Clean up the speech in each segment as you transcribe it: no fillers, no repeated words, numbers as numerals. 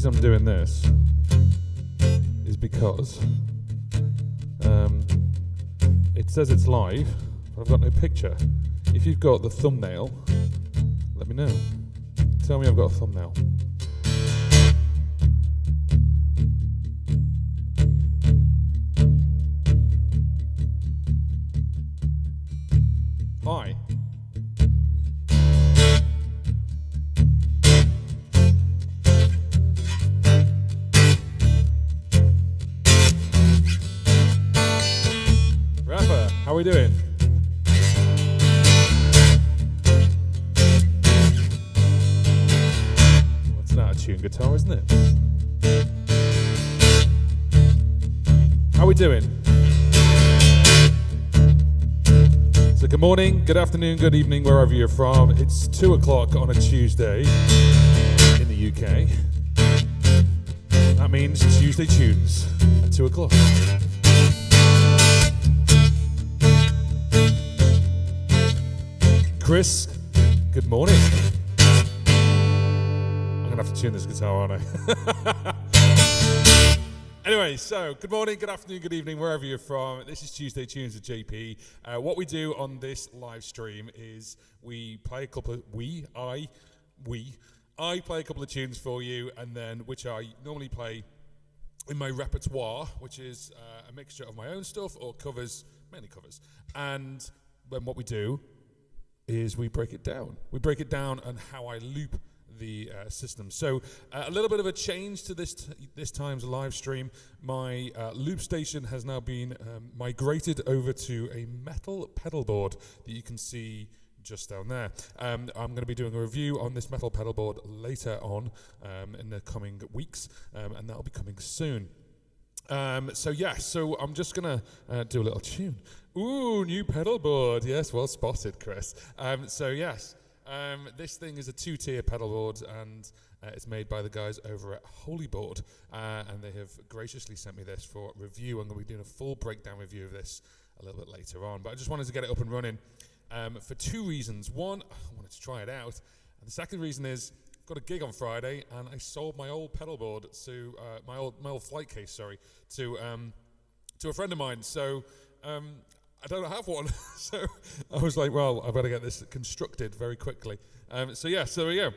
reason I'm doing this is because it says it's live, but I've got no picture. If you've got the thumbnail, let me know. Tell me I've got a thumbnail. Hi. Rafa, how are we doing? What's an out-of-tune guitar, isn't it? How are we doing? So good morning, good afternoon, good evening, wherever you're from. It's 2 o'clock on a Tuesday in the UK. That means Tuesday Tunes at 2 o'clock. Chris, good morning. I'm going to have to tune this guitar, aren't I? Anyway, so good morning, good afternoon, good evening, wherever you're from. This is Tuesday Tunes with JP. What we do on this live stream is we play a couple of, I play a couple of tunes for you, and then which I normally play in my repertoire, which is a mixture of my own stuff or covers, mainly covers. And then what we do is we break it down. We break it down on how I loop the system. So a little bit of a change to this time's live stream. My loop station has now been migrated over to a metal pedal board that you can see just down there. I'm going to be doing a review on this metal pedal board later on in the coming weeks, and that'll be coming soon. So I'm just going to do a little tune. Ooh, new pedal board. Yes, well spotted, Chris. This thing is a 2-tier pedal board, and it's made by the guys over at Holyboard, and they have graciously sent me this for review. I'm going to be doing a full breakdown review of this a little bit later on, but I just wanted to get it up and running for 2 reasons. One, I wanted to try it out, and the second reason is I've got a gig on Friday, and I sold my old pedal board to my old flight case, to a friend of mine. So I don't have one, so I was like, well, I better get this constructed very quickly. So there we go.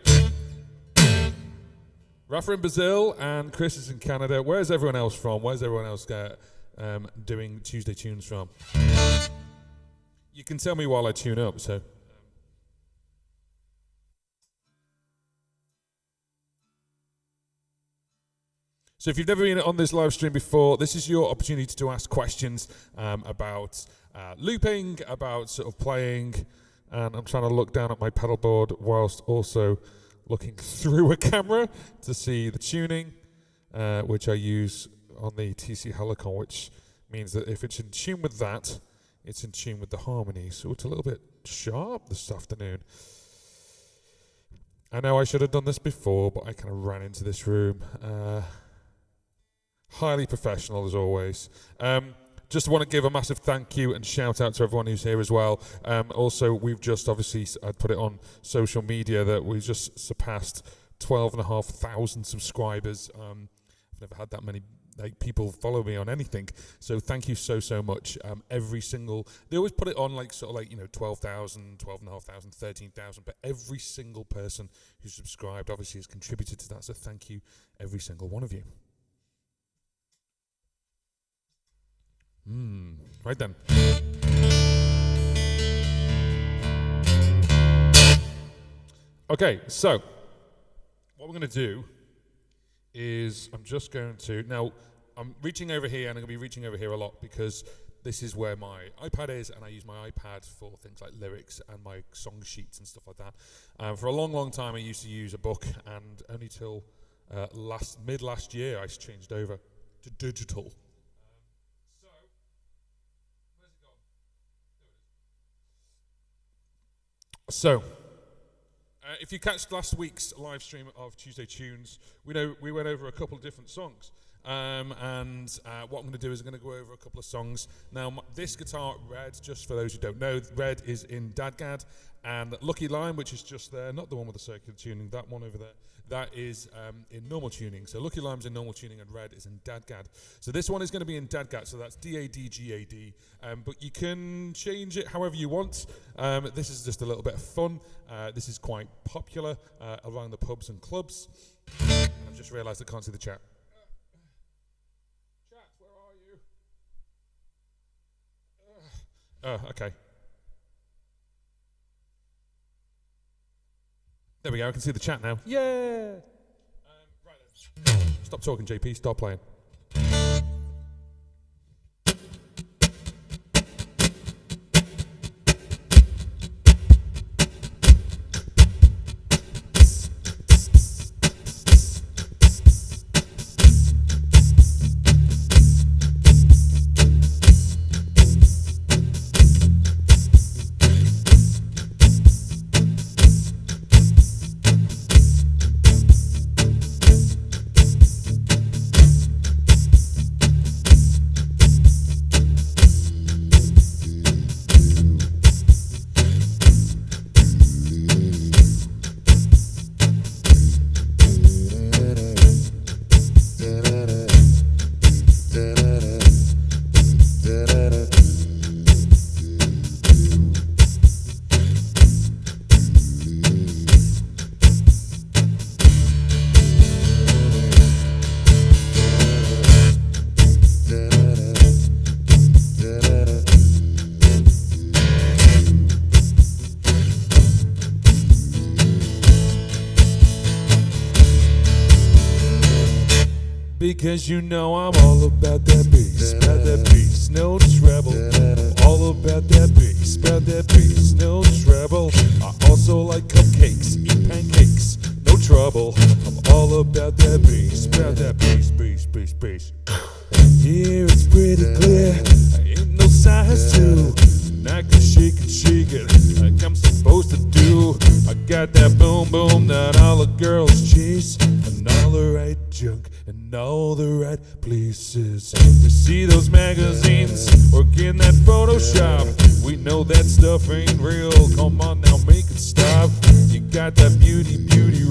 Rafa in Brazil and Chris is in Canada. Where's everyone else from? Where's everyone else doing Tuesday Tunes from? You can tell me while I tune up, so. So if you've never been on this live stream before, this is your opportunity to ask questions about looping, about sort of playing, and I'm trying to look down at my pedal board whilst also looking through a camera to see the tuning, which I use on the TC Helicon, which means that if it's in tune with that, it's in tune with the harmony. So it's a little bit sharp this afternoon. I know I should have done this before, but I kind of ran into this room. Highly professional as always. Just want to give a massive thank you and shout out to everyone who's here as well. Also, we've just obviously, I put it on social media that we just surpassed 12,500 subscribers. I've never had that many people follow me on anything. So thank you so much. Every single, they always put it on 12,000, 12,500, 13,000, but every single person who subscribed obviously has contributed to that. So thank you, every single one of you. Right then. Okay, so what we're going to do is I'm just going to, now I'm reaching over here, and I'm going to be reaching over here a lot because this is where my iPad is, and I use my iPad for things like lyrics and my song sheets and stuff like that. For a long time I used to use a book, and only till mid last year I changed over to digital. So, if you catched last week's live stream of Tuesday Tunes, we went over a couple of different songs. What I'm going to do is I'm going to go over a couple of songs. Now, this guitar, Red, just for those who don't know, Red is in Dadgad, and Lucky Line, which is just there, not the one with the circular tuning, that one over there. that is in normal tuning. So Lucky Lime's in normal tuning and Red is in Dadgad. So this one is going to be in Dadgad, so that's D-A-D-G-A-D. But you can change it however you want. This is just a little bit of fun. This is quite popular around the pubs and clubs. And I've just realised I can't see the chat. Chat, where are you? Okay. There we go, I can see the chat now. Yeah! Right then. Stop talking, JP, start playing. Because you know I'm all about that bass, no treble. All about that bass, no treble. I also like cupcakes, eat pancakes, no trouble. I'm all about that bass, bass. Here it's pretty clear, I ain't no size 2. And I can shake it like I'm supposed to do. I got that boom boom that all the girls chase, and all the right junk in all the right places. We see those magazines, work in that Photoshop. We know that stuff ain't real, come on now make it stop. You got that beauty,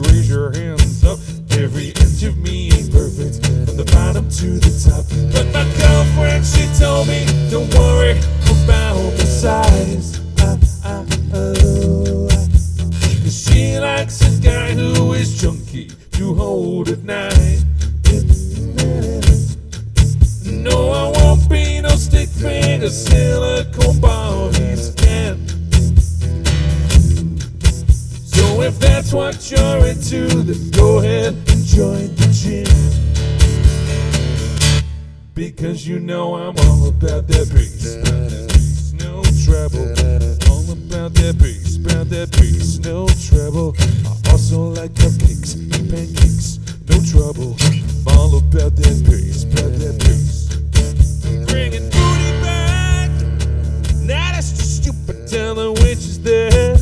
raise your hands up. Every inch of me ain't perfect, from the bottom to the top. But my girlfriend, she told me, don't worry about the size. Cause she likes a guy who is chunky to hold at night. No, I won't be no stick figure, silicone Barbies again. So if that's what you're into, then go ahead and join the gym. Because you know I'm all about that bass, no treble. All about that bass, no treble. I also like cupcakes, eat pancakes, no trouble. I'm all about that bass, Bringing booty back. Now that's just stupid telling which is there.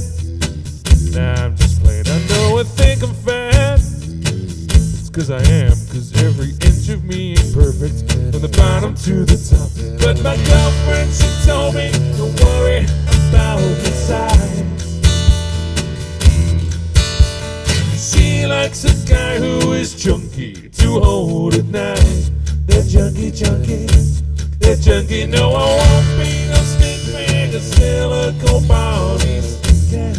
Nah, I'm just playing. I know I think I'm fat. It's cause I am, cause every inch of me ain't perfect, from the bottom to the top. But my girlfriend, she told me, don't worry about the size. She likes a guy who is chunky to hold at night. That junkie, no, I won't be no stick figure, silicone Barbies again.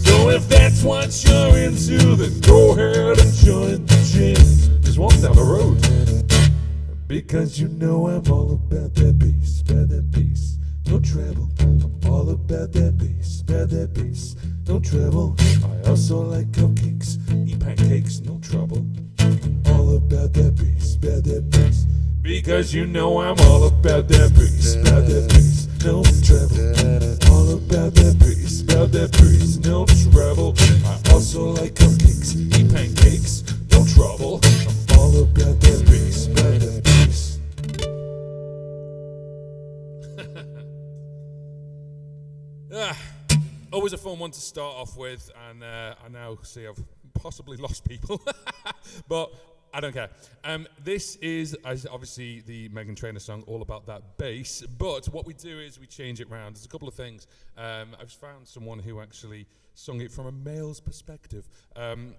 So if that's what you're into, then go ahead and join the gym. There's one down the road. Because you know I'm all about that bass, no treble. I'm all about that bass, no treble. I also like cupcakes, eat pancakes, no trouble. All about that bass, because you know I'm all about that bass, no treble. All about that bass, no treble. I also like cupcakes, eat pancakes, no trouble. I'm all about that bass, Always a fun one to start off with, and I now see I've possibly lost people. But I don't care. This is obviously the Meghan Trainor song, all about that bass. But what we do is we change it round. There's a couple of things. I've found someone who actually sung it from a male's perspective.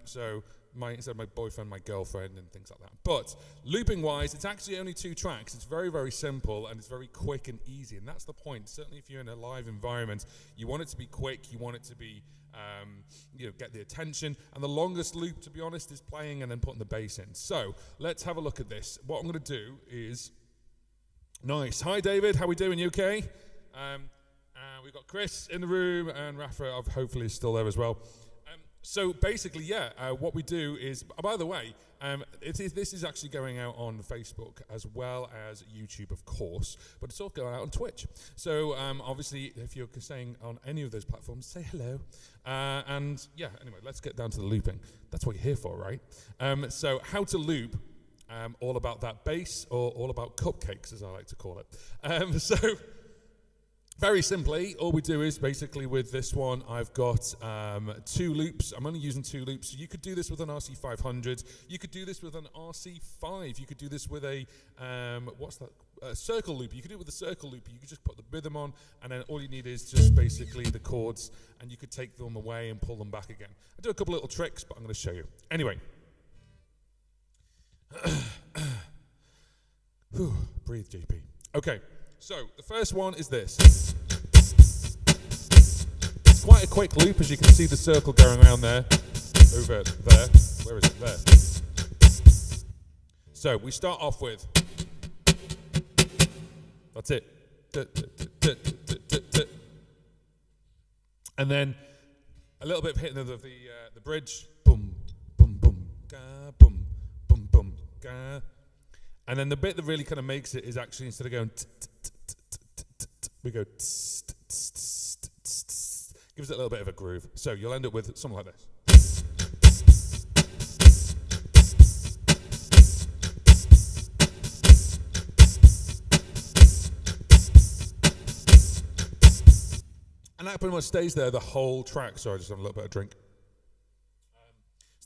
So instead of my boyfriend, my girlfriend, and things like that. But looping-wise, it's actually only 2 tracks. It's very, very simple, and it's very quick and easy. And that's the point. Certainly if you're in a live environment, you want it to be quick. You want it to be, get the attention. And the longest loop, to be honest, is playing and then putting the bass in. So let's have a loop at this. What I'm going to do is... Nice. Hi, David. How we doing? You okay? We've got Chris in the room, and Rafa hopefully is still there as well. So basically, what we do is, by the way, this is actually going out on Facebook as well as YouTube, of course, but it's also going out on Twitch. So obviously, if you're saying on any of those platforms, say hello. Anyway, let's get down to the looping. That's what you're here for, right? So how to loop, all about that bass, or all about cupcakes, as I like to call it. Very simply, all we do is basically with this one, I've got 2 loops. I'm only using 2 loops. So you could do this with an RC500. You could do this with an RC5. You could do this with a, a circle loop. You could do it with a circle loop. You could just put the rhythm on, and then all you need is just basically the chords, and you could take them away and pull them back again. I do a couple little tricks, but I'm going to show you. Anyway. Breathe, JP. Okay. So, the first one is this. It's quite a quick loop, as you can see the circle going around there, over there. Where is it? There. So, we start off with, that's it. And then a little bit of hitting of the bridge. Boom, boom, boom, ga, boom, boom, boom, ga. And then the bit that really kind of makes it is actually, instead of going we go gives it a little bit of a groove. So you'll end up with something like this. And that pretty much stays there the whole track. Sorry, I just had a little bit of drink.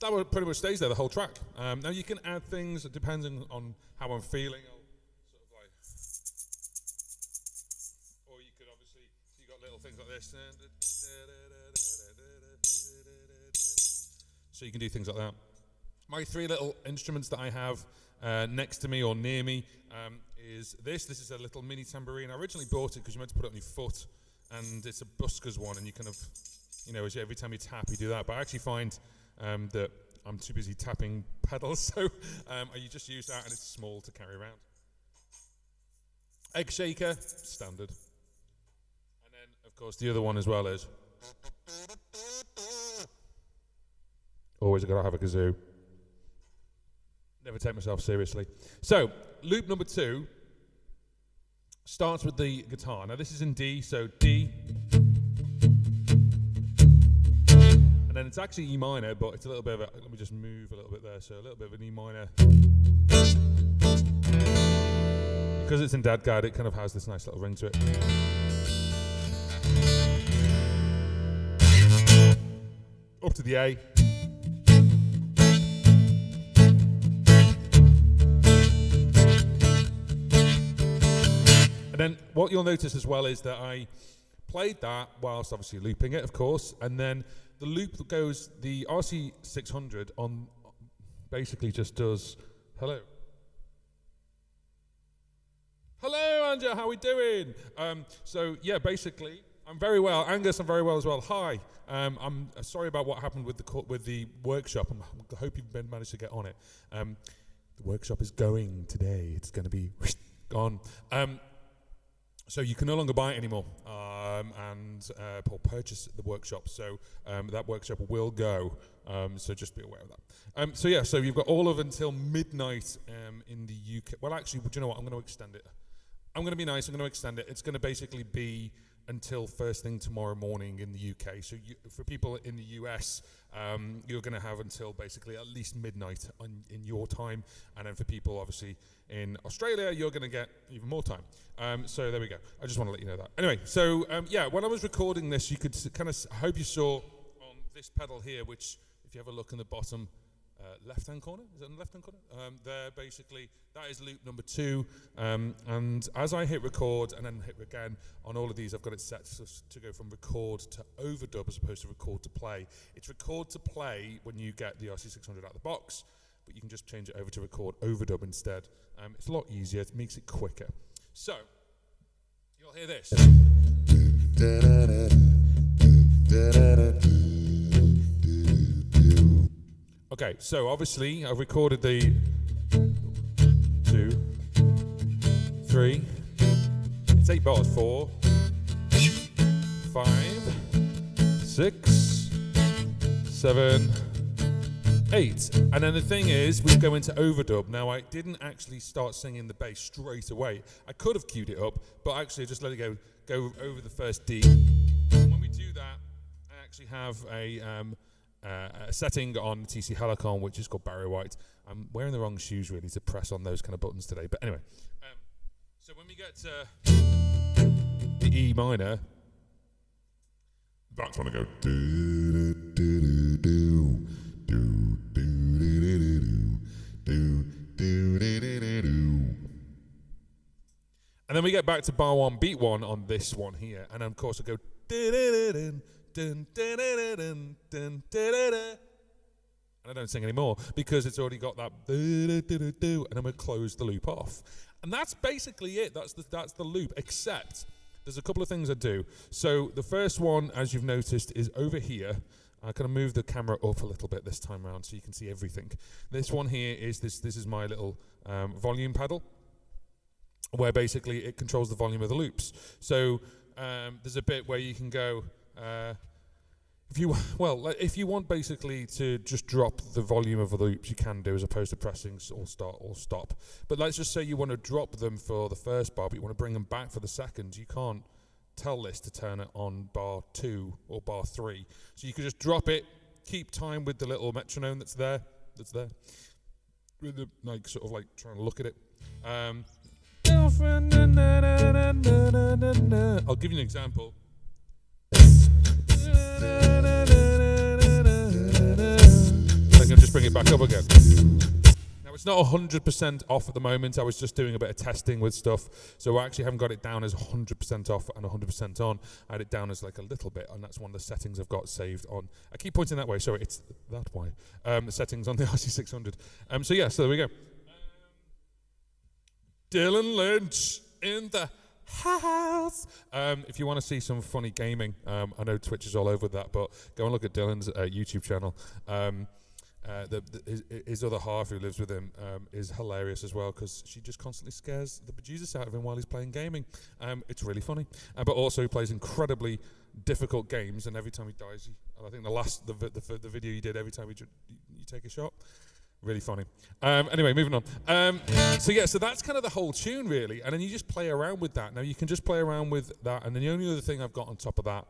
So that pretty much stays there the whole track. Now you can add things depending on how I'm feeling. Things like this. So you can do things like that. My 3 little instruments that I have next to me or near me is this. This is a little mini tambourine. I originally bought it because you're meant to put it on your foot, and it's a busker's one, and you kind of, every time you tap, you do that. But I actually find that I'm too busy tapping pedals, so you just use that, and it's small to carry around. Egg shaker, standard. Of course, the other one as well is always got to have a kazoo. Never take myself seriously. So, loop number 2 starts with the guitar. Now, this is in D, so D. And then it's actually E minor, but it's a little bit of a, let me just move a little bit there, so a little bit of an E minor. Because it's in Dad Guide, it kind of has this nice little ring to it. Up to the A. And then what you'll notice as well is that I played that whilst obviously looping it, of course, and then the loop that goes, the RC600 on basically just does hello. Hello, Anja, how we doing? So yeah, basically, I'm very well. Angus, I'm very well as well. Hi. I'm sorry about what happened with the workshop. I hope you've managed to get on it. The workshop is going today. It's going to be gone. So you can no longer buy it anymore or purchase the workshop. So that workshop will go. So just be aware of that. So you've got all of until midnight in the UK. Well, actually, do you know what? I'm going to extend it. I'm going to be nice. I'm going to extend it. It's going to basically be until first thing tomorrow morning in the UK. So for people in the US, you're going to have until basically at least midnight in your time. And then for people obviously in Australia, you're going to get even more time. So there we go. I just want to let you know that. Anyway, so when I was recording this, you could kind of, I hope you saw on this pedal here, which if you have a look in the bottom left-hand corner. Is it on the left-hand corner? There, basically, that is loop number 2. And as I hit record and then hit again on all of these, I've got it set to go from record to overdub as opposed to record to play. It's record to play when you get the RC600 out of the box, but you can just change it over to record overdub instead. It's a lot easier. It makes it quicker. So, you'll hear this. Okay, so obviously I've recorded the 2, 3, it's 8 bars, 4, 5, 6, 7, 8. And then the thing is, we go into overdub. Now, I didn't actually start singing the bass straight away. I could have queued it up, but actually I just let it go over the first D. And when we do that, I actually have a setting on TC Helicon, which is called Barry White. I'm wearing the wrong shoes really to press on those kind of buttons today, but anyway. So when we get to the E minor, that's when I go do do do do do do do do. And then we get back to bar 1, beat 1 on this one here, and then of course I go dun, dun, dun, dun, dun, dun, dun, dun. And I don't sing anymore because it's already got that and then we close the loop off. And that's basically it. That's the loop, except there's a couple of things I do. So the first one, as you've noticed, is over here. I'm going to move the camera up a little bit this time around so you can see everything. This one here is this is my little volume pedal, where basically it controls the volume of the loops. So there's a bit where you can go, if you want basically to just drop the volume of the loops, you can do, as opposed to pressing or start or stop. But let's just say you want to drop them for the first bar, but you want to bring them back for the second. You can't tell this to turn it on bar 2 or bar 3. So you can just drop it, keep time with the little metronome that's there, with the, like, sort of like trying to look at it. I'll give you an example. I can just bring it back up again. Now it's not 100% off at the moment. I was just doing a bit of testing with stuff, so I actually haven't got it down as 100% off and 100% on. I had it down as like a little bit, and that's one of the settings I've got saved on. I keep pointing that way. Sorry, it's that way. The settings on the RC600. So yeah, so there we go. Dylan Lynch in the house. If you want to see some funny gaming, I know Twitch is all over that, but go and look at Dylan's YouTube channel. His other half, who lives with him, is hilarious as well, because she just constantly scares the bejesus out of him while he's playing gaming. It's really funny, but also he plays incredibly difficult games, and every time he dies, I think the video you did, every time you take a shot. Really funny. Anyway, moving on. So that's kind of the whole tune, really. And then you just play around with that. Now, you can just play around with that. And then the only other thing I've got on top of that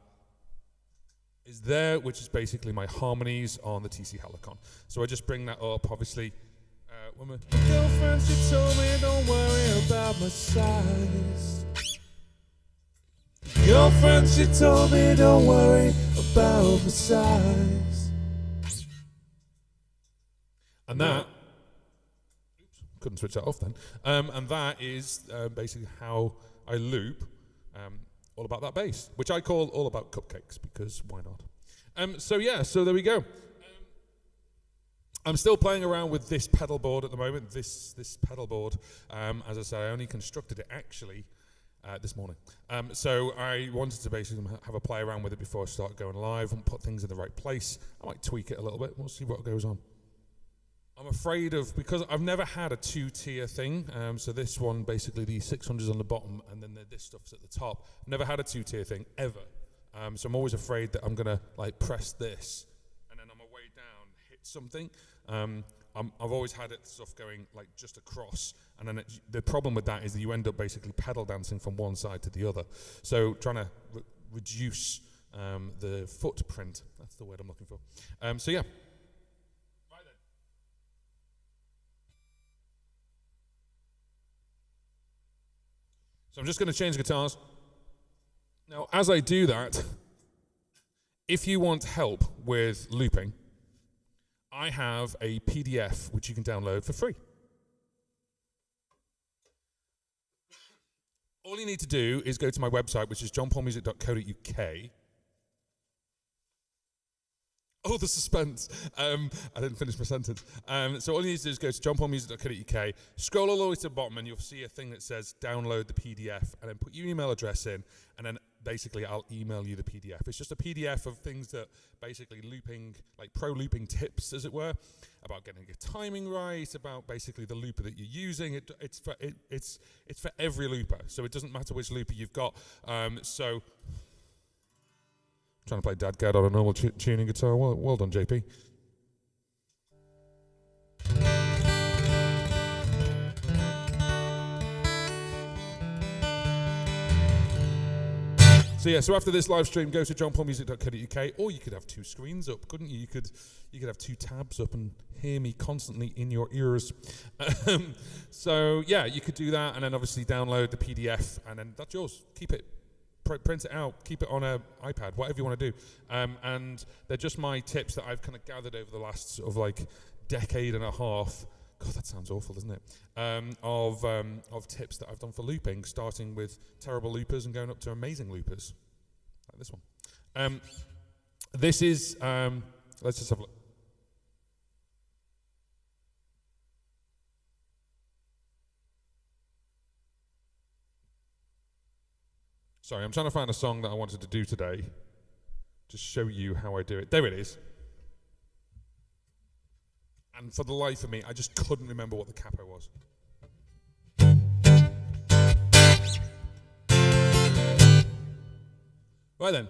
is there, which is basically my harmonies on the TC Helicon. So I just bring that up, obviously. When my girlfriend, she told me, don't worry about my size. Girlfriend, she told me, don't worry about my size. And that, couldn't switch that off then. And that is basically how I loop all about that bass, which I call all about cupcakes, because why not? So there we go. I'm still playing around with this pedal board at the moment. This pedal board, as I said, I only constructed it actually this morning. So I wanted to basically have a play around with it before I start going live and put things in the right place. I might tweak it a little bit. We'll see what goes on. I'm afraid of, because I've never had a 2-tier thing, so this one, basically the 600's on the bottom and then this stuff's at the top. I've never had a 2-tier thing, ever. So I'm always afraid that I'm going to like press this and then on my way down hit something. I've always had stuff going like just across, and then the problem with that is that you end up basically pedal dancing from one side to the other. So trying to reduce the footprint, that's the word I'm looking for. So yeah. So I'm just going to change guitars. Now, as I do that, if you want help with looping, I have a PDF which you can download for free. All you need to do is go to my website, which is johnpaulmusic.co.uk. Oh, the suspense. I didn't finish my sentence. So all you need to do is go to johnpaulmusic.co.uk, scroll all the way to the bottom, and you'll see a thing that says download the PDF, and then put your email address in, and then basically I'll email you the PDF. It's just a PDF of things that basically looping, like pro looping tips, as it were, about getting your timing right, about basically the looper that you're using. It's for every looper, so it doesn't matter which looper you've got. So trying to play Dadgad on a normal tuning guitar. Well done, JP. So yeah, so after this live stream, go to johnpaulmusic.co.uk, or you could have two screens up, couldn't you? You could have two tabs up and hear me constantly in your ears. So yeah, you could do that, and then obviously download the PDF, and then that's yours. Keep it. Print it out, keep it on an iPad, whatever you want to do. And they're just my tips that I've kind of gathered over the last sort of like decade and a half. God, that sounds awful, doesn't it? Of tips that I've done for looping, starting with terrible loopers and going up to amazing loopers, like this one. This is, let's just have a look. Sorry, I'm trying to find a song that I wanted to do today to show you how I do it. There it is. And for the life of me, I just couldn't remember what the capo was. Right then.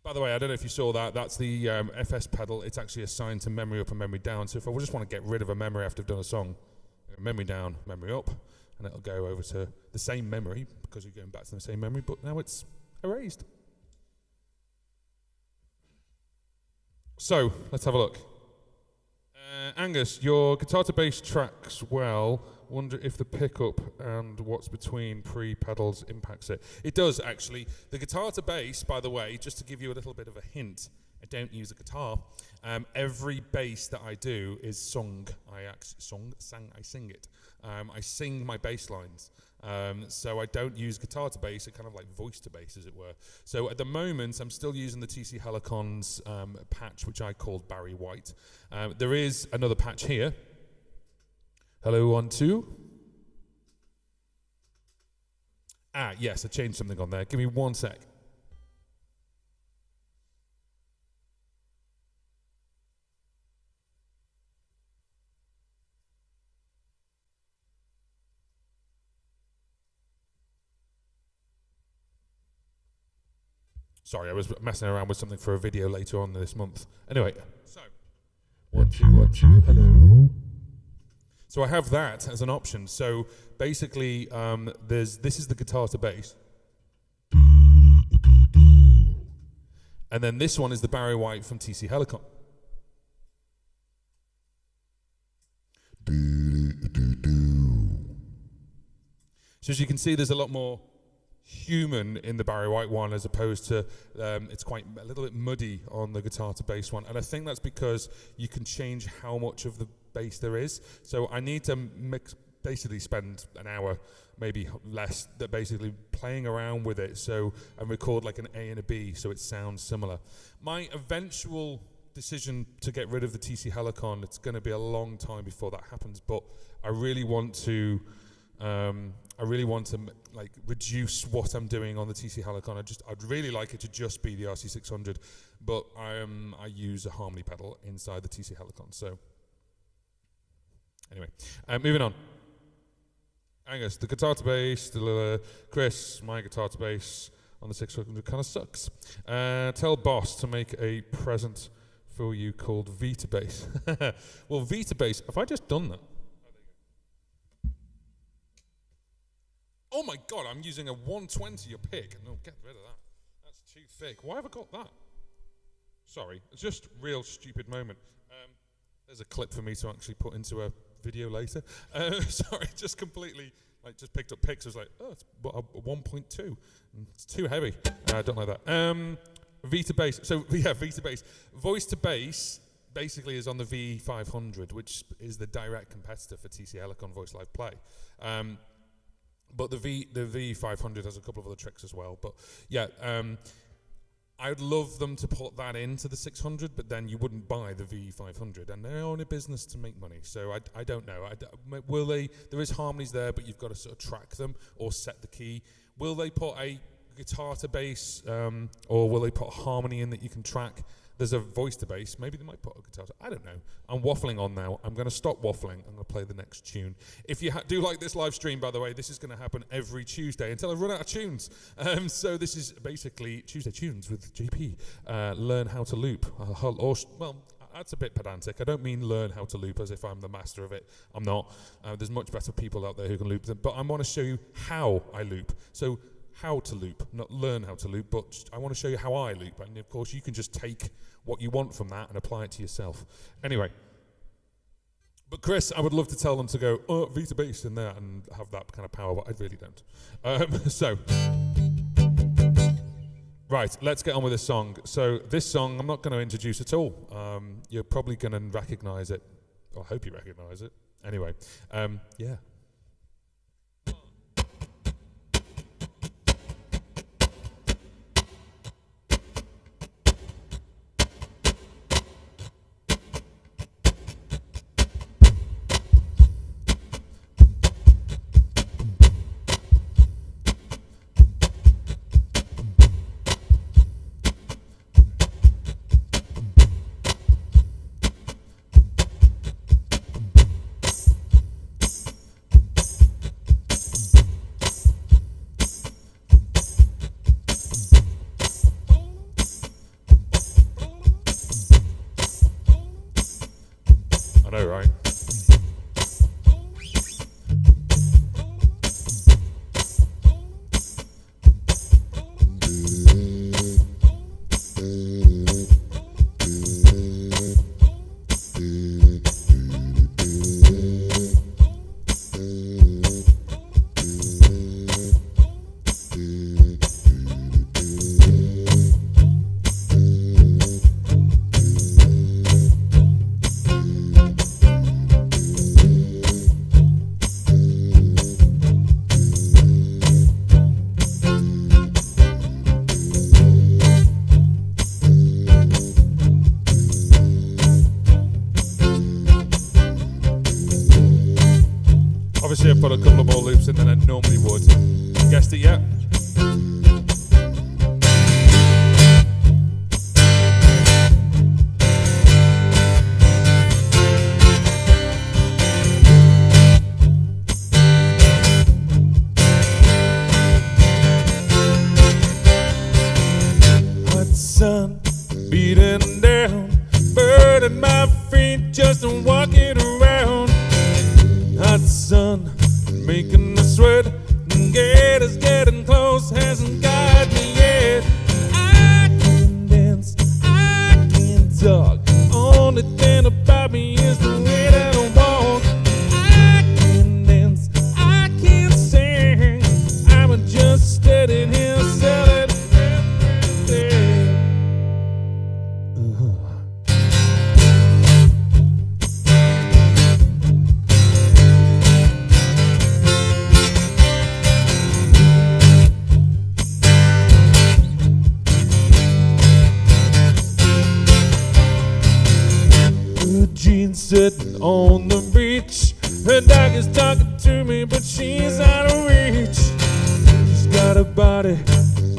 By the way, I don't know if you saw that. That's the FS pedal. It's actually assigned to memory up and memory down. So if I just want to get rid of a memory after I've done a song, memory down, memory up, and it'll go over to the same memory because you're going back to the same memory, but now it's erased. So, let's have a look. Angus, your guitar to bass tracks well. Wonder if the pickup and what's between pre-pedals impacts it. It does, actually. The guitar to bass, by the way, just to give you a little bit of a hint, I don't use a guitar. Every bass that I do is sung. I sing it. I sing my bass lines. So I don't use guitar to bass, it's kind of like voice to bass, as it were. So at the moment, I'm still using the TC Helicon's patch, which I called Barry White. There is another patch here. Hello, 1, 2. Ah, yes, I changed something on there. Give me 1 sec. Sorry, I was messing around with something for a video later on this month. Anyway, so 1, 2, 1, 2, hello. So I have that as an option. So basically, this is the guitar to bass, and then this one is the Barry White from TC Helicon. So as you can see, there's a lot more human in the Barry White one, as opposed to it's quite a little bit muddy on the guitar to bass one, and I think that's because you can change how much of the bass there is. So I need to basically spend an hour, maybe less, that basically playing around with it, so and record like an A and a B so it sounds similar. My eventual decision to get rid of the TC Helicon, it's going to be a long time before that happens, but I really want to like reduce what I'm doing on the TC Helicon. I'd really like it to just be the RC600, but I use a harmony pedal inside the TC Helicon. So anyway, moving on. Angus, the guitar to bass, Chris, my guitar to bass on the 600 kind of sucks. Tell Boss to make a present for you called Vita Bass. Well, Vita Bass, have I just done that? Oh my God, I'm using a 120 a pick. No, get rid of that. That's too thick. Why have I got that? Sorry, it's just a real stupid moment. There's a clip for me to actually put into a video later. Sorry, just completely, just picked up picks. I was like, oh, it's a 1.2. It's too heavy. I don't like that. V to bass. So yeah, V to bass. Voice to bass basically is on the V500, which is the direct competitor for TC Helicon Voice Live Play. But the V500 has a couple of other tricks as well. But yeah, I would love them to put that into the 600, but then you wouldn't buy the V500, and they're in a business to make money. So I don't know. Will they? There is harmonies there, but you've got to sort of track them or set the key. Will they put a guitar to bass, or will they put a harmony in that you can track? There's a voice to bass. Maybe they might put a guitar to, I don't know. I'm waffling on now. I'm going to stop waffling. I'm going to play the next tune. If you do like this live stream, by the way, this is going to happen every Tuesday until I run out of tunes. So this is basically Tuesday Tunes with JP. Learn how to loop. Well, that's a bit pedantic. I don't mean learn how to loop as if I'm the master of it. I'm not. There's much better people out there who can loop them. But I want to show you how I loop. So how to loop, not learn how to loop, but I want to show you how I loop. And of course, you can just take what you want from that and apply it to yourself. Anyway, but Chris, I would love to tell them to go, V to bass in there and have that kind of power, but I really don't. Right, let's get on with this song. So this song, I'm not going to introduce at all. You're probably going to recognize it. I hope you recognize it. Anyway, yeah. I know, right? Obviously, I've put a couple of more loops in than I normally would. Guessed it yet? Hot sun beating down, burning my feet just walking around. Hot sun making me sweat, gate is getting close, hasn't got me yet. I can dance, I can talk, only thing about me is the way that I walk. I can dance, I can sing, I'm just standing here selling everything. Jeans sitting on the beach, her dog is talking to me, but she's out of reach. She's got a body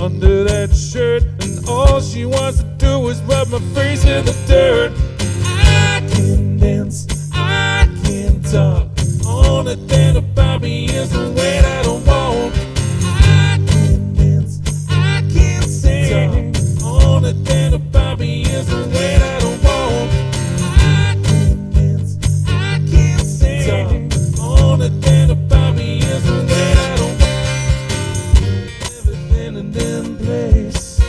under that shirt, and all she wants to do is rub my face in the dirt. I can dance, I can talk, only thing about me is the way that I walk. I can dance, I can sing, only thing about me is the way that I walk. Only thing about me is the way I don't want everything in them place,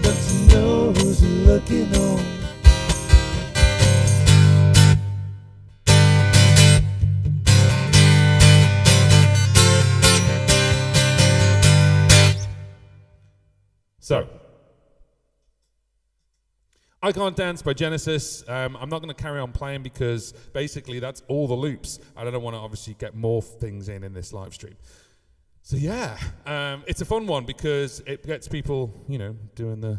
but you know who's looking on. So, I Can't Dance by Genesis. I'm not going to carry on playing because basically that's all the loops. I don't want to obviously get more things in this live stream. So yeah, it's a fun one because it gets people, you know, doing the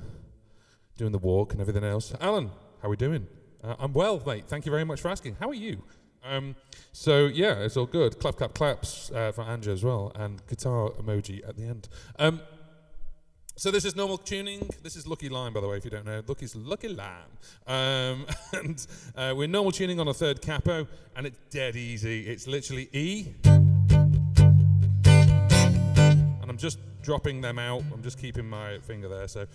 walk and everything else. Alan, how are we doing? I'm well, mate. Thank you very much for asking. How are you? So yeah, it's all good. Clap, clap, claps for Andrew as well, and guitar emoji at the end. So this is normal tuning. This is Lucky Lime, by the way, if you don't know. Lucky's Lucky Lime. And we're normal tuning on a third capo, and it's dead easy. It's literally E. And I'm just dropping them out. I'm just keeping my finger there, so.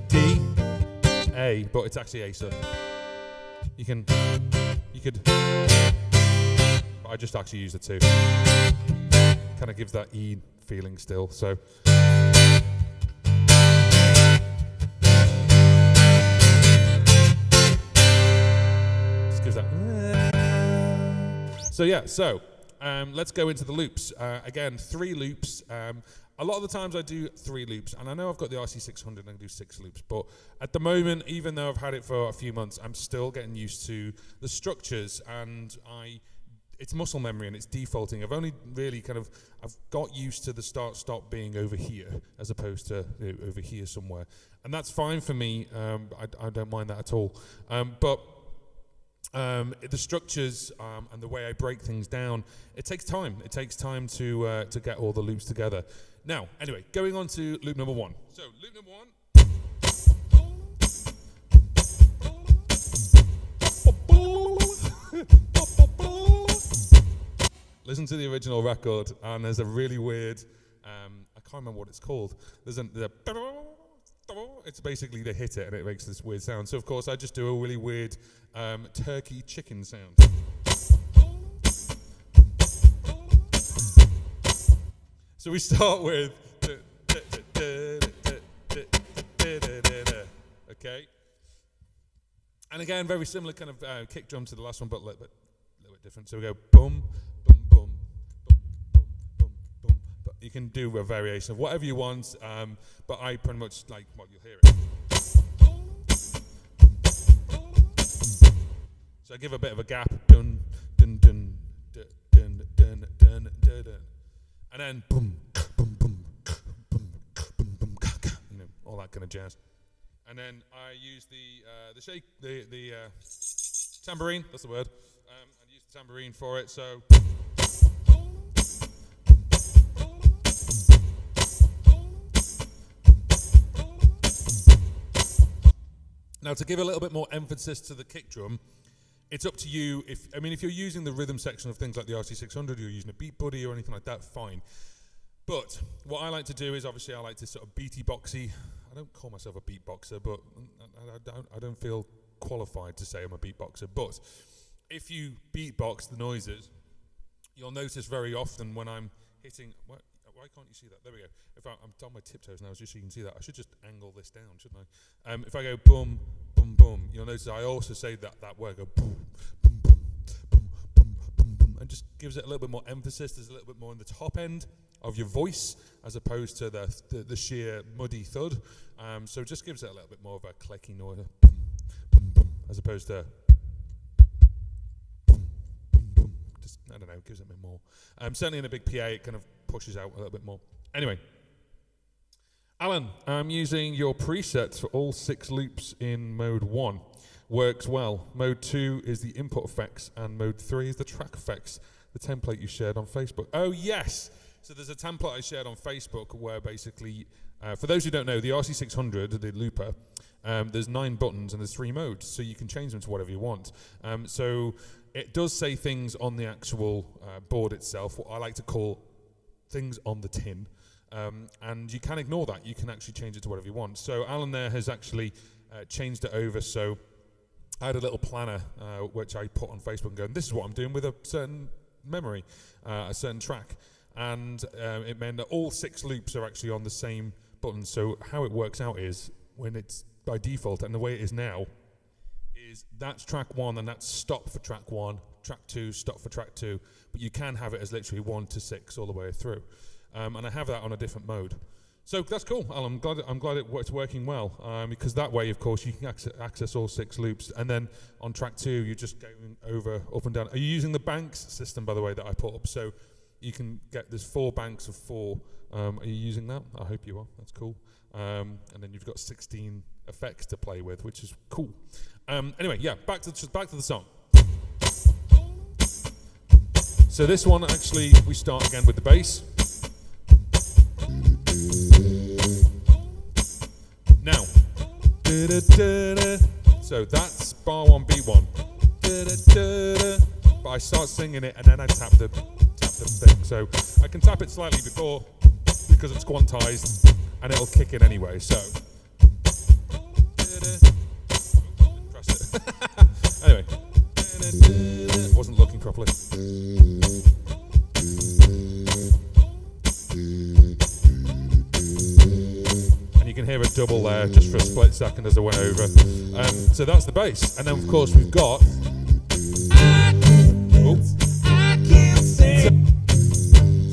D, A, but it's actually A sub. You could, but I just actually use the two. Kind of gives that E feeling still, so. Just gives that. So yeah, let's go into the loops. Again, 3 loops. A lot of the times I do 3 loops, and I know I've got the RC600 and I can do 6 loops, but at the moment, even though I've had it for a few months, I'm still getting used to the structures, and it's muscle memory and it's defaulting. I've only really I've got used to the start-stop being over here as opposed to over here somewhere. And that's fine for me. I don't mind that at all. But the structures and the way I break things down, it takes time. It takes time to get all the loops together. Now, anyway, going on to loop number 1. So, loop number 1. Listen to the original record, and there's a really weird, I can't remember what it's called. It's basically they hit it and it makes this weird sound. So of course I just do a really weird turkey chicken sound. So we start with, okay. And again, very similar kind of kick drum to the last one, but a little bit different. So we go boom. You can do a variation of whatever you want, but I pretty much like what you'll hear it. So I give a bit of a gap, dun dun dun dun dun dun dun dun dun, and then boom boom boom boom boom boom, you know, all that kind of jazz. And then I use the tambourine. That's the word. I use the tambourine for it. So. Now, to give a little bit more emphasis to the kick drum, it's up to you. If you're using the rhythm section of things like the RC600, you're using a Beat Buddy or anything like that, fine. But what I like to do is, obviously, I like to sort of beaty boxy. I don't call myself a beatboxer, but I don't feel qualified to say I'm a beatboxer. But if you beatbox the noises, you'll notice very often when I'm hitting. Why can't you see that? There we go. If I'm on my tiptoes now, just so you can see that. I should just angle this down, shouldn't I? If I go boom, boom, boom, you'll notice I also say that word, go boom, boom, boom, boom, boom, boom, boom, and just gives it a little bit more emphasis. There's a little bit more in the top end of your voice as opposed to the sheer muddy thud. So it just gives it a little bit more of a clicky noise, boom, boom, boom, as opposed to boom, boom, boom. Just, I don't know, it gives it a bit more. Certainly in a big PA, it kind of pushes out a little bit more. Anyway, Alan, I'm using your presets for all 6 loops in mode 1. Works well. Mode 2 is the input effects, and mode 3 is the track effects, the template you shared on Facebook. Oh, yes! So there's a template I shared on Facebook where basically, for those who don't know, the RC600, the looper, there's 9 buttons and there's 3 modes, so you can change them to whatever you want. So it does say things on the actual board itself, what I like to call things on the tin, and you can ignore that. You can actually change it to whatever you want. So Alan there has actually changed it over. So I had a little planner which I put on Facebook going, this is what I'm doing with a certain memory, a certain track, and it meant that all 6 loops are actually on the same button. So how it works out is, when it's by default, and the way it is now, is that's track 1 and that's stop for track 1, track 2, stop for track 2, but you can have it as literally 1 to 6 all the way through. And I have that on a different mode. So that's cool. I'm glad it's working well, because that way, of course, you can access all 6 loops, and then on track 2, you're just going over up and down. Are you using the banks system, by the way, that I put up? So you can there's 4 banks of 4. Are you using that? I hope you are. That's cool. And then you've got 16 effects to play with, which is cool. Anyway, yeah, back to the song. So this one, actually, we start again with the bass. Now, so that's bar 1, beat 1. But I start singing it and then I tap the thing. So I can tap it slightly before because it's quantized and it'll kick in anyway. So press it. Anyway, wasn't looking properly. You can hear a double there just for a split second as I went over. So that's the bass. And then, of course, we've got... Sorry,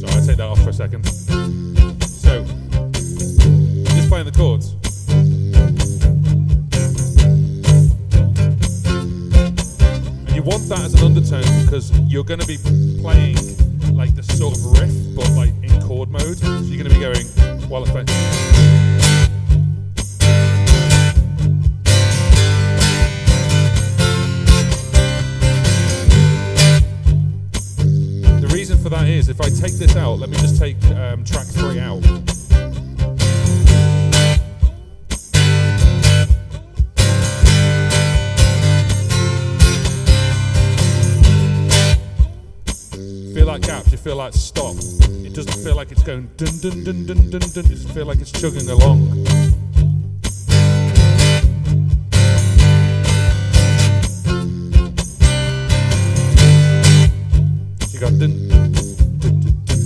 I'll take that off for a second. So, just playing the chords. And you want that as an undertone because you're going to be playing like this sort of riff, but like in chord mode. So you're going to be going, while effects... For that is, if I take this out, let me just take track 3 out. Feel that gap? Do you feel that stop? It doesn't feel like it's going dun dun dun dun dun dun. You just feel like it's chugging along. You got dun.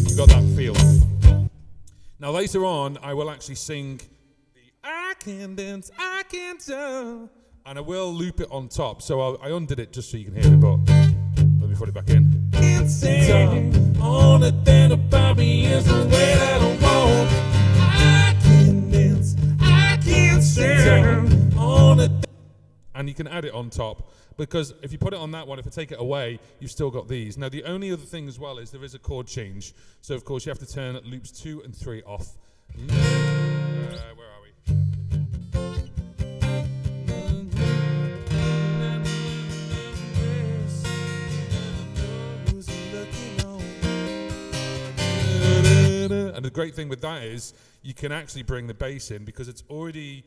You got that feel. Now later on, I will actually sing the I can dance, I can tell, and I will loop it on top. So I undid it just so you can hear it, but let me put it back in. Only thing about me is the way that I want. I can dance, I can tell. And you can add it on top. Because if you put it on that one, if I take it away, you've still got these. Now, the only other thing as well is there is a chord change. So, of course, you have to turn loops 2 and 3 off. Where are we? And the great thing with that is you can actually bring the bass in because it's already,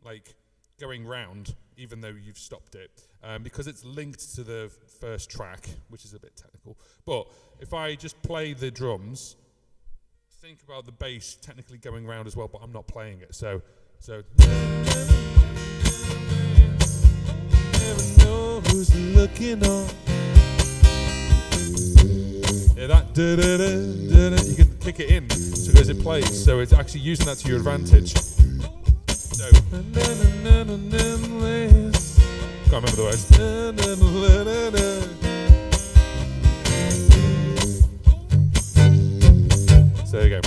like, going round, even though you've stopped it, because it's linked to the first track, which is a bit technical. But if I just play the drums, think about the bass technically going round as well, but I'm not playing it. So. Never know who's looking on. Yeah, that da-da-da-da-da, you can kick it in so as it plays. So it's actually using that to your advantage. So, can't remember the words. So there you go.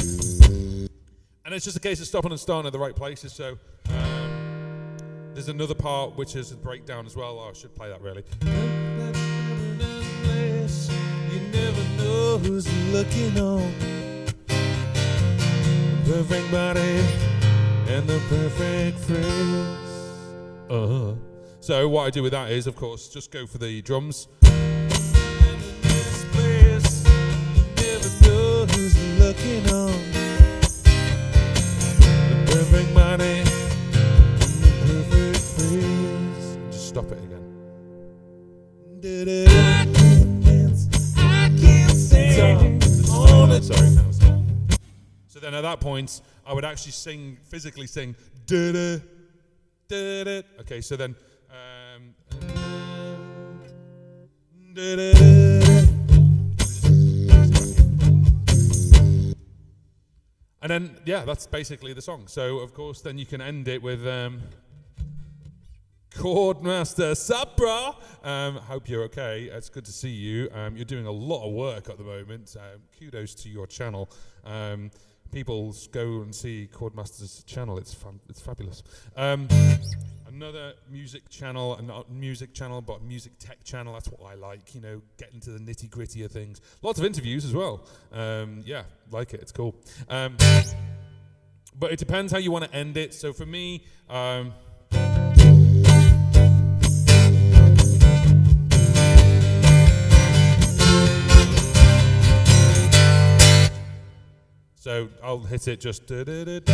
And it's just a case of stopping and starting at the right places. So there's another part which is a breakdown as well. Oh, I should play that really. You never know who's looking on. Perfect body and the perfect phrase. So what I do with that is, of course, just go for the drums. And in this place, you never know who's looking on. The perfect body and the perfect phrase. Just stop it again. I can dance, I can sing. Sorry, no. So then at that point, I would actually physically sing, da-da, da-da. Okay, so then, da-da, and then, yeah, that's basically the song. So, of course, then you can end it with, Chordmaster Sabra. Hope you're okay. It's good to see you. You're doing a lot of work at the moment. Kudos to your channel. people go and see Chordmaster's channel. It's fabulous. Another music channel, not music channel, but music tech channel. That's what I like, you know, getting to the nitty gritty of things. Lots of interviews as well. Yeah, like it. It's cool. But it depends how you want to end it. So for me, so I'll hit it just, and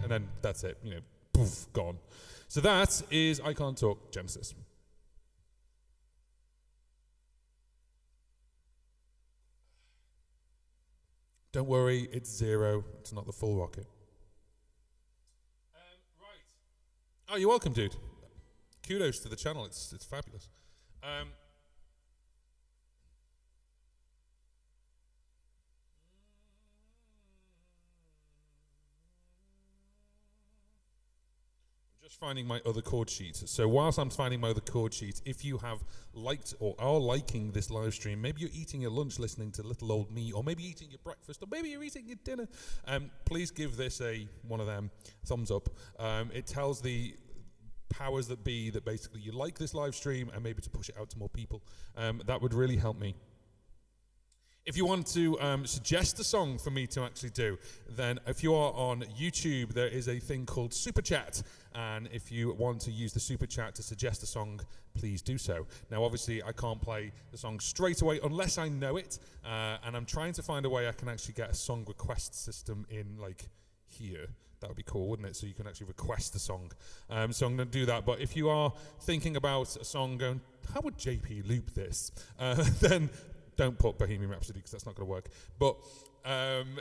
then that's it, you know, poof, gone. So that is I Can't Talk Genesis. Don't worry, it's 0. It's not the full rocket. Right. Oh, you're welcome, dude. Kudos to the channel. It's fabulous. Just finding my other chord sheet. So whilst I'm finding my other chord sheet, if you have liked or are liking this live stream, maybe you're eating your lunch listening to little old me, or maybe eating your breakfast, or maybe you're eating your dinner, please give this one of them thumbs up. It tells the powers that be that basically you like this live stream and maybe to push it out to more people. That would really help me. If you want to suggest a song for me to actually do, then if you are on YouTube, there is a thing called Super Chat. And if you want to use the Super Chat to suggest a song, please do so. Now, obviously, I can't play the song straight away unless I know it. And I'm trying to find a way I can actually get a song request system in, like, here. That would be cool, wouldn't it? So you can actually request the song. So I'm going to do that. But if you are thinking about a song going, how would JP loop this? Then don't put Bohemian Rhapsody because that's not going to work. But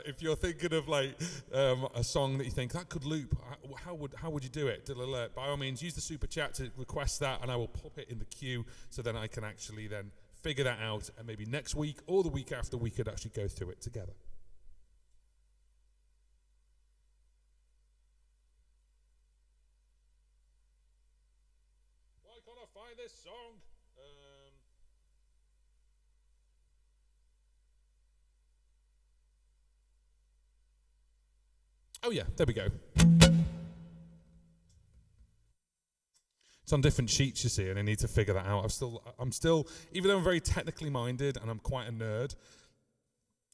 if you're thinking of like a song that you think that could loop, how would you do it? By all means, use the Super Chat to request that, and I will pop it in the queue so then I can actually then figure that out, and maybe next week or the week after we could actually go through it together. Why can't I find this song? Oh yeah, there we go. It's on different sheets, you see, and I need to figure that out. I'm still, even though I'm very technically minded and I'm quite a nerd,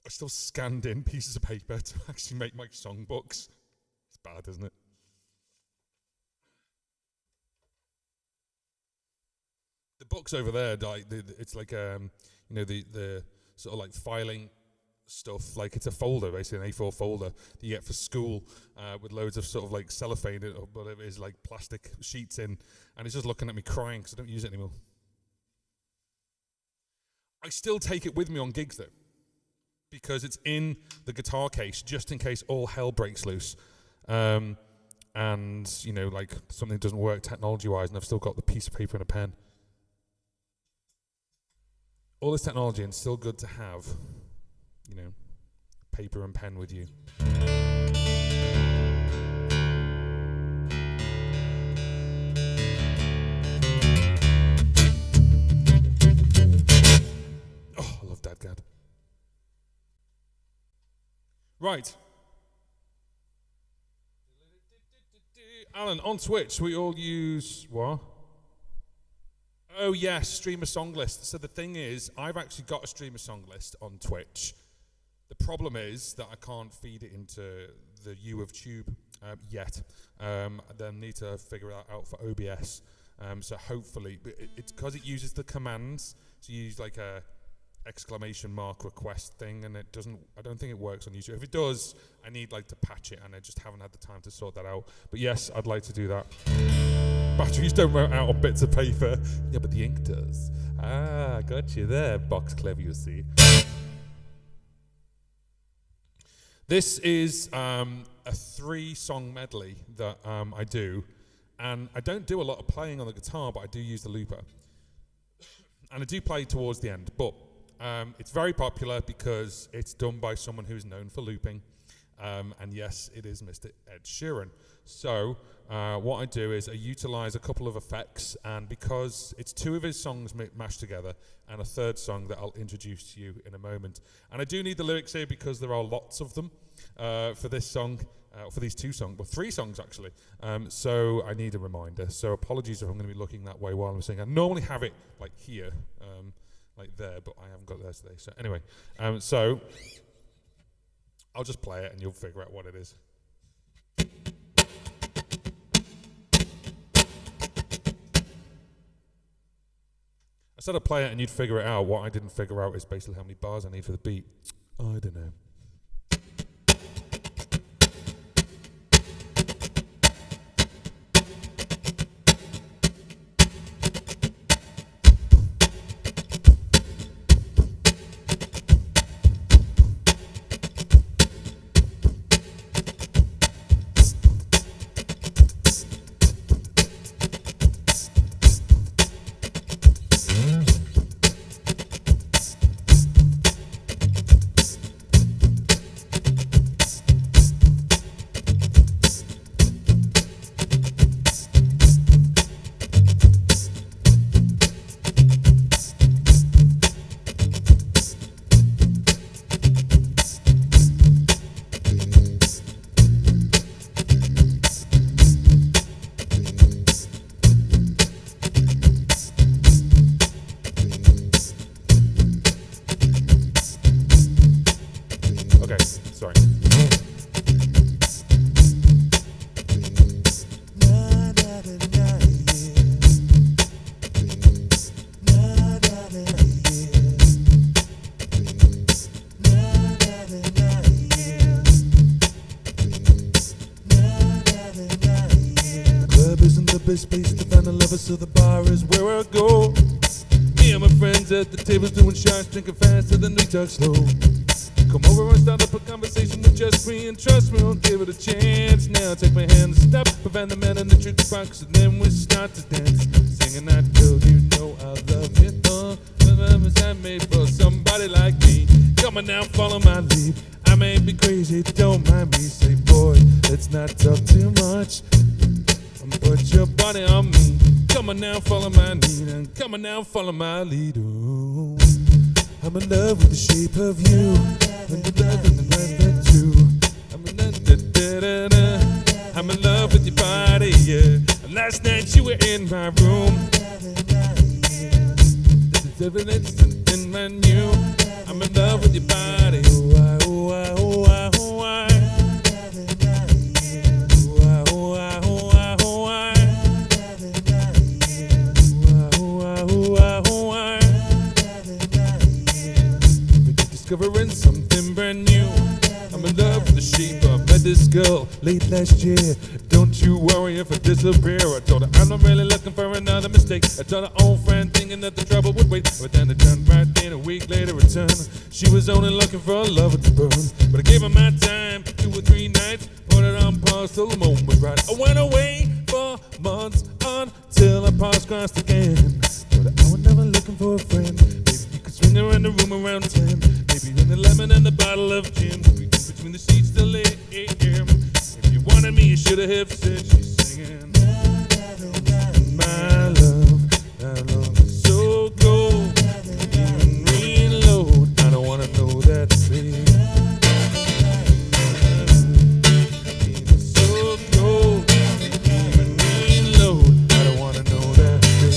I still scanned in pieces of paper to actually make my songbooks. It's bad, isn't it? The books over there, it's like you know, the sort of like filing stuff, like it's a folder, basically an A4 folder that you get for school with loads of sort of like cellophane or whatever it is, like plastic sheets in, and it's just looking at me crying because I don't use it anymore. I still take it with me on gigs though, because it's in the guitar case just in case all hell breaks loose, and you know, like something doesn't work technology wise, and I've still got the piece of paper and a pen. All this technology, and still good to have, you know, paper and pen with you. Oh, I love Dadgad. Right. Alan, on Twitch, we all use what? Oh yes, streamer song list. So the thing is, I've actually got a streamer song list on Twitch. The problem is that I can't feed it into the U of Tube yet. I then need to figure that out for OBS. So hopefully, it's because it uses the commands to use like a exclamation mark request thing, and it doesn't. I don't think it works on YouTube. If it does, I need like to patch it, and I just haven't had the time to sort that out. But yes, I'd like to do that. Batteries don't run out on bits of paper. Yeah, but the ink does. Ah, got you there, box clever, you see. This is a 3-song medley that I do, and I don't do a lot of playing on the guitar, but I do use the looper. And I do play towards the end, but it's very popular because it's done by someone who's known for looping, And yes, it is Mr. Ed Sheeran. So what I do is I utilize a couple of effects, and because it's two of his songs mashed together and a third song that I'll introduce to you in a moment. And I do need the lyrics here because there are lots of them for this song, for these two songs, well, 3 songs actually. So I need a reminder. So apologies if I'm going to be looking that way while I'm singing. I normally have it like here, like there, but I haven't got there today. So anyway, so I'll just play it and you'll figure out what it is. I said I'd play it and you'd figure it out. What I didn't figure out is basically how many bars I need for the beat. I don't know. Space to find a lover, so the bar is where I go. Me and my friends at the tables doing shots, drinking fast till then we talk slow. Come over and start up a conversation with just me, and trust me, I'll give it a chance. Now take my hand and stop, prevent the man in the jukebox, and then we start to dance. Singing that girl, you know I love you. I'm made for somebody like me. Come on now, follow my lead. I may be crazy, don't mind me. Say boy, let's not talk too much. Put your body on me. Come on now, follow my lead, and come on now, follow my lead. Ooh. I'm in love with the shape of you, and the love and the breath too. I'm in love with your body, yeah. And last night you were in my room. In my new. I'm in love with your body. Oh, I, oh, I, oh, I, oh, I. Discovering something brand new. I'm in love with the shape. I met this girl late last year. Don't you worry if I disappear. I told her I'm not really looking for another mistake. I told her old friend thinking that the trouble would wait. But then it turned right in, a week later returned. She was only looking for a lover to burn. But I gave her my time, 2 or 3 nights. Put it on pause till the moment was right. I went away for months until our paths crossed again. Told her I was never looking for a friend. Swing around the room around 10. Maybe in the lemon and the bottle of gin. We can between the sheets till 8 a.m. If you wanted me, you should have said. She's singing. My love, is so cold. Even reload. I don't wanna know that thing. It's so cold. Even reload. I don't wanna know that thing.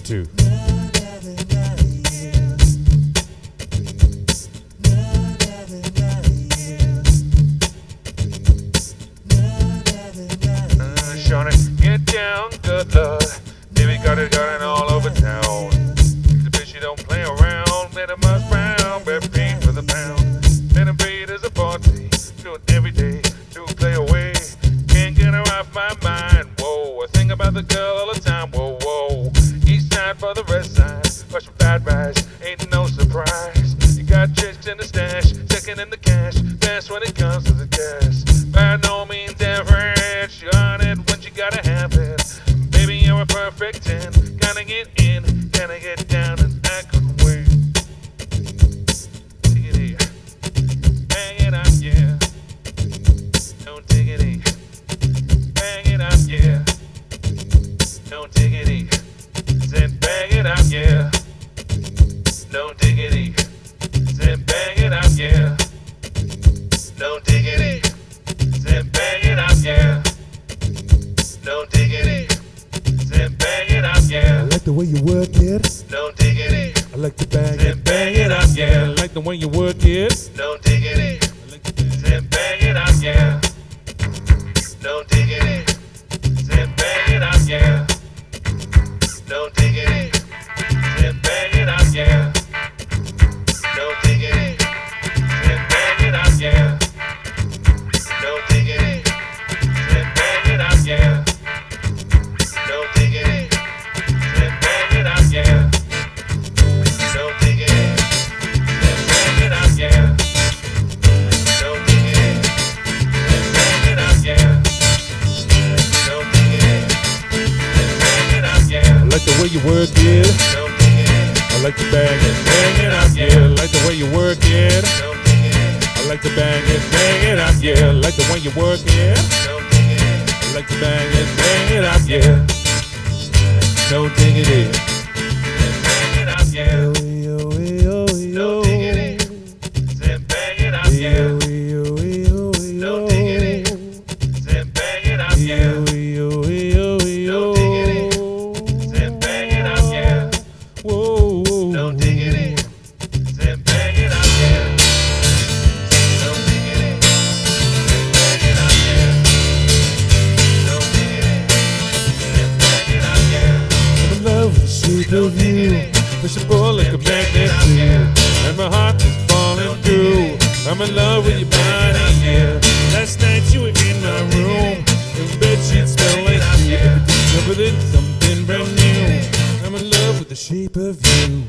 Two. Shawnee, get down, good lord. Baby got it all over town. The bitch, you don't play around. Let him us round, bet paid for the pound. Let him paid as a party. Do it every day to play away. Can't get her off my mind. Whoa, I think about the girl all the time. Whoa, whoa. East side for the west side. Russian fried rice, ain't no surprise. You got chicks in the stash, checking in perfect 10. Gotta get in, gotta get down and act away. Diggity, bang it up, yeah. No diggity, bang it up, yeah. No diggity, said bang it up, yeah. No diggity, said bang it up, yeah. No diggity, said bang it up, yeah. No diggity, said bang it up, yeah. I like the way you work it. No diggity, I like to bang it, bang it up, yeah. I like the way you work it. No diggity, I like to said bang it up, yeah. No diggity, said bang it up, yeah. No diggity, said bang it up, yeah. No diggity, said bang it up, yeah. No diggity, said bang it up, yeah. No diggity, said bang it up, yeah. No diggity, said bang it up, yeah. No diggity, said bang it up, yeah. No diggity, said bang it up, yeah. I like the way you work it. No diggity, I like to bang it up, yeah. I like the way you work it. No diggity, I like to bang it up, yeah. I like the way you work it. No diggity, I like to bang it up, yeah. No diggity, bang it up, yeah. No diggity, said bang it up, yeah. No diggity, said bang it up, yeah. No diggity, said bang it up, yeah. No diggity, said bang it up, yeah. No diggity, said bang it up, yeah. No diggity, said bang it up, yeah. I'm in love with the shape of you. Push a ball like a magnet too. And my heart is falling through. I'm in love with your body, yeah. Last night you were in my room. Your bed sheets smell like you. Everything's covered in something brand new. I'm in love with the shape of you.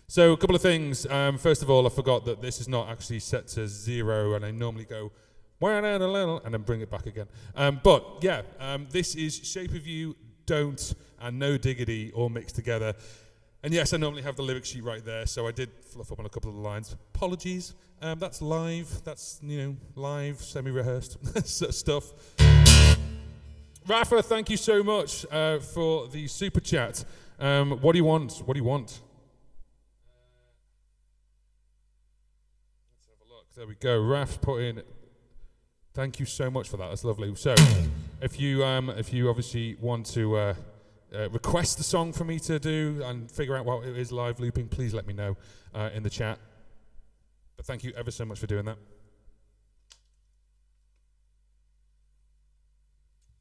So a couple of things. First of all, I forgot that this is not actually set to 0, and I normally go and then bring it back again. But yeah, this is Shape of You, Don't, and No Diggity all mixed together. And yes, I normally have the lyric sheet right there, so I did fluff up on a couple of the lines. Apologies. That's live. That's, live, semi-rehearsed stuff. Rafa, thank you so much for the super chat. What do you want? What do you want? Let's have a look. There we go. Raf put in. Thank you so much for that. That's lovely. So, if you obviously want to request the song for me to do and figure out what it is live looping, please let me know in the chat. But thank you ever so much for doing that.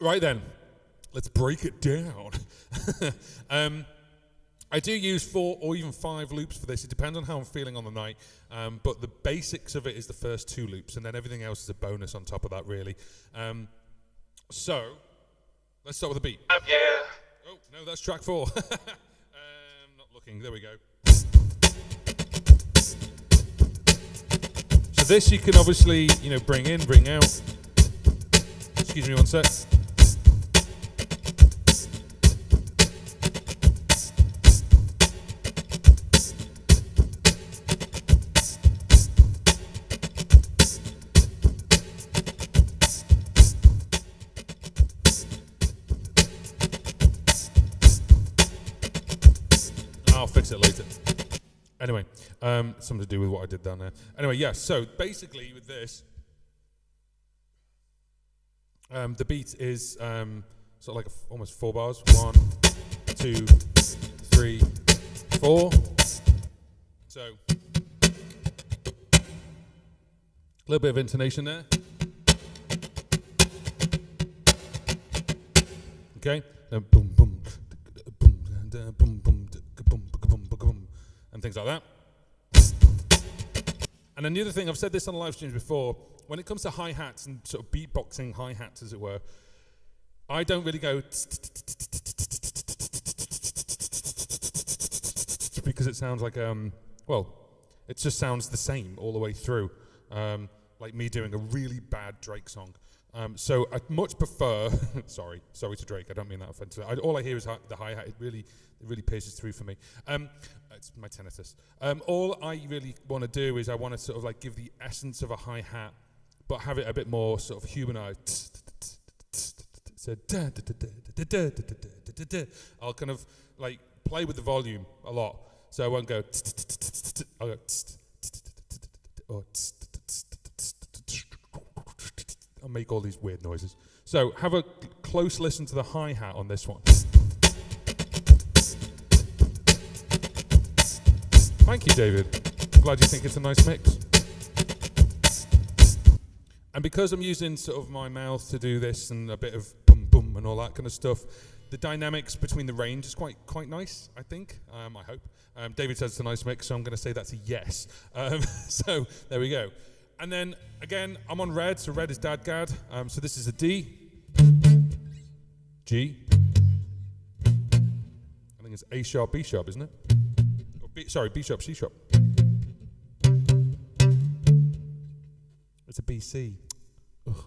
Right then, let's break it down. I do use 4 or even 5 loops for this. It depends on how I'm feeling on the night. But the basics of it is the first 2 loops, and then everything else is a bonus on top of that, really. So, let's start with a beat. Yeah. Oh, no, that's track 4. Not looking. There we go. So this you can obviously, bring in, bring out. Excuse me one sec. I'll fix it later. Anyway, something to do with what I did down there. Anyway, yeah, so basically with this, the beat is sort of like almost 4 bars. 1, 2, 3, 4. So, a little bit of intonation there. Okay, then boom, boom, boom, boom, boom, boom, and things like that. And then the other thing, I've said this on live streams before, when it comes to hi-hats and sort of beatboxing hi-hats, as it were, I don't really go because it sounds like, it just sounds the same all the way through. Like me doing a really bad Drake song. So I much prefer, sorry to Drake, I don't mean that offensively. All I hear is the hi-hat. It really pierces through for me. It's my tinnitus. All I really want to do is I want to sort of like give the essence of a hi-hat, but have it a bit more sort of humanized. So I'll kind of like play with the volume a lot. So I won't go, I'll go, or I'll make all these weird noises. So have a close listen to the hi-hat on this one. Thank you, David. I'm glad you think it's a nice mix. And because I'm using sort of my mouth to do this and a bit of boom boom and all that kind of stuff, the dynamics between the range is quite nice, I think. I hope. David says it's a nice mix, so I'm going to say that's a yes. So there we go. And then, again, I'm on red, so red is Dadgad. So this is a D, G. I think it's A sharp, B sharp, isn't it? Or B sharp, C sharp. It's a B, C. Ugh.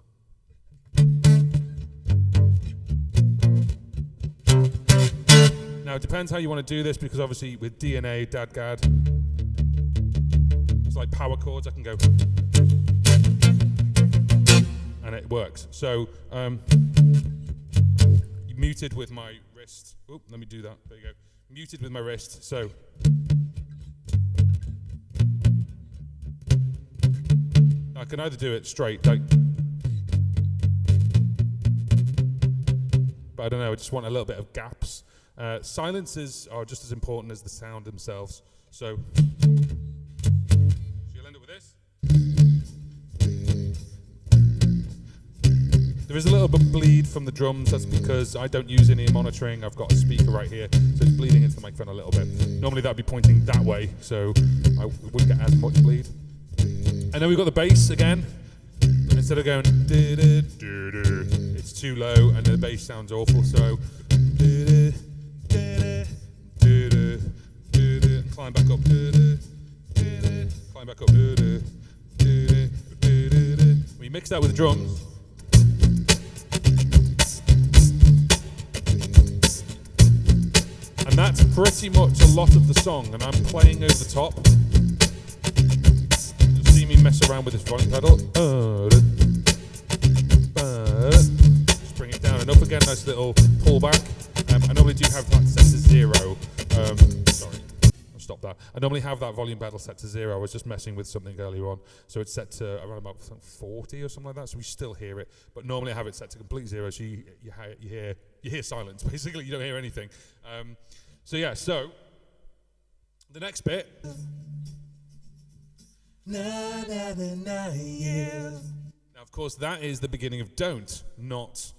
Now, it depends how you want to do this, because obviously with D and A, Dadgad, it's like power chords. I can go, and it works. So, muted with my wrist. Oop, let me do that. There you go. Muted with my wrist. So, I can either do it straight, like, but I don't know. I just want a little bit of gaps. Silences are just as important as the sound themselves. So you'll end up with this. There is a little bit of bleed from the drums. That's because I don't use any monitoring. I've got a speaker right here, so it's bleeding into the microphone a little bit. Normally that'd be pointing that way, so I wouldn't get as much bleed. And then we've got the bass again. Instead of going, it's too low, and the bass sounds awful. So climb back up, climb back up. We mix that with the drums. And that's pretty much a lot of the song, and I'm playing over the top. You'll see me mess around with this volume pedal. Just bring it down and up again, nice little pullback. I normally do have that set to 0. Sorry, I'll stop that. I normally have that volume pedal set to 0. I was just messing with something earlier on. So it's set to around about 40 or something like that, so we still hear it. But normally I have it set to complete 0, so you hear silence. Basically, you don't hear anything. So yeah, so the next bit. Now, of course, that is the beginning of Don't, not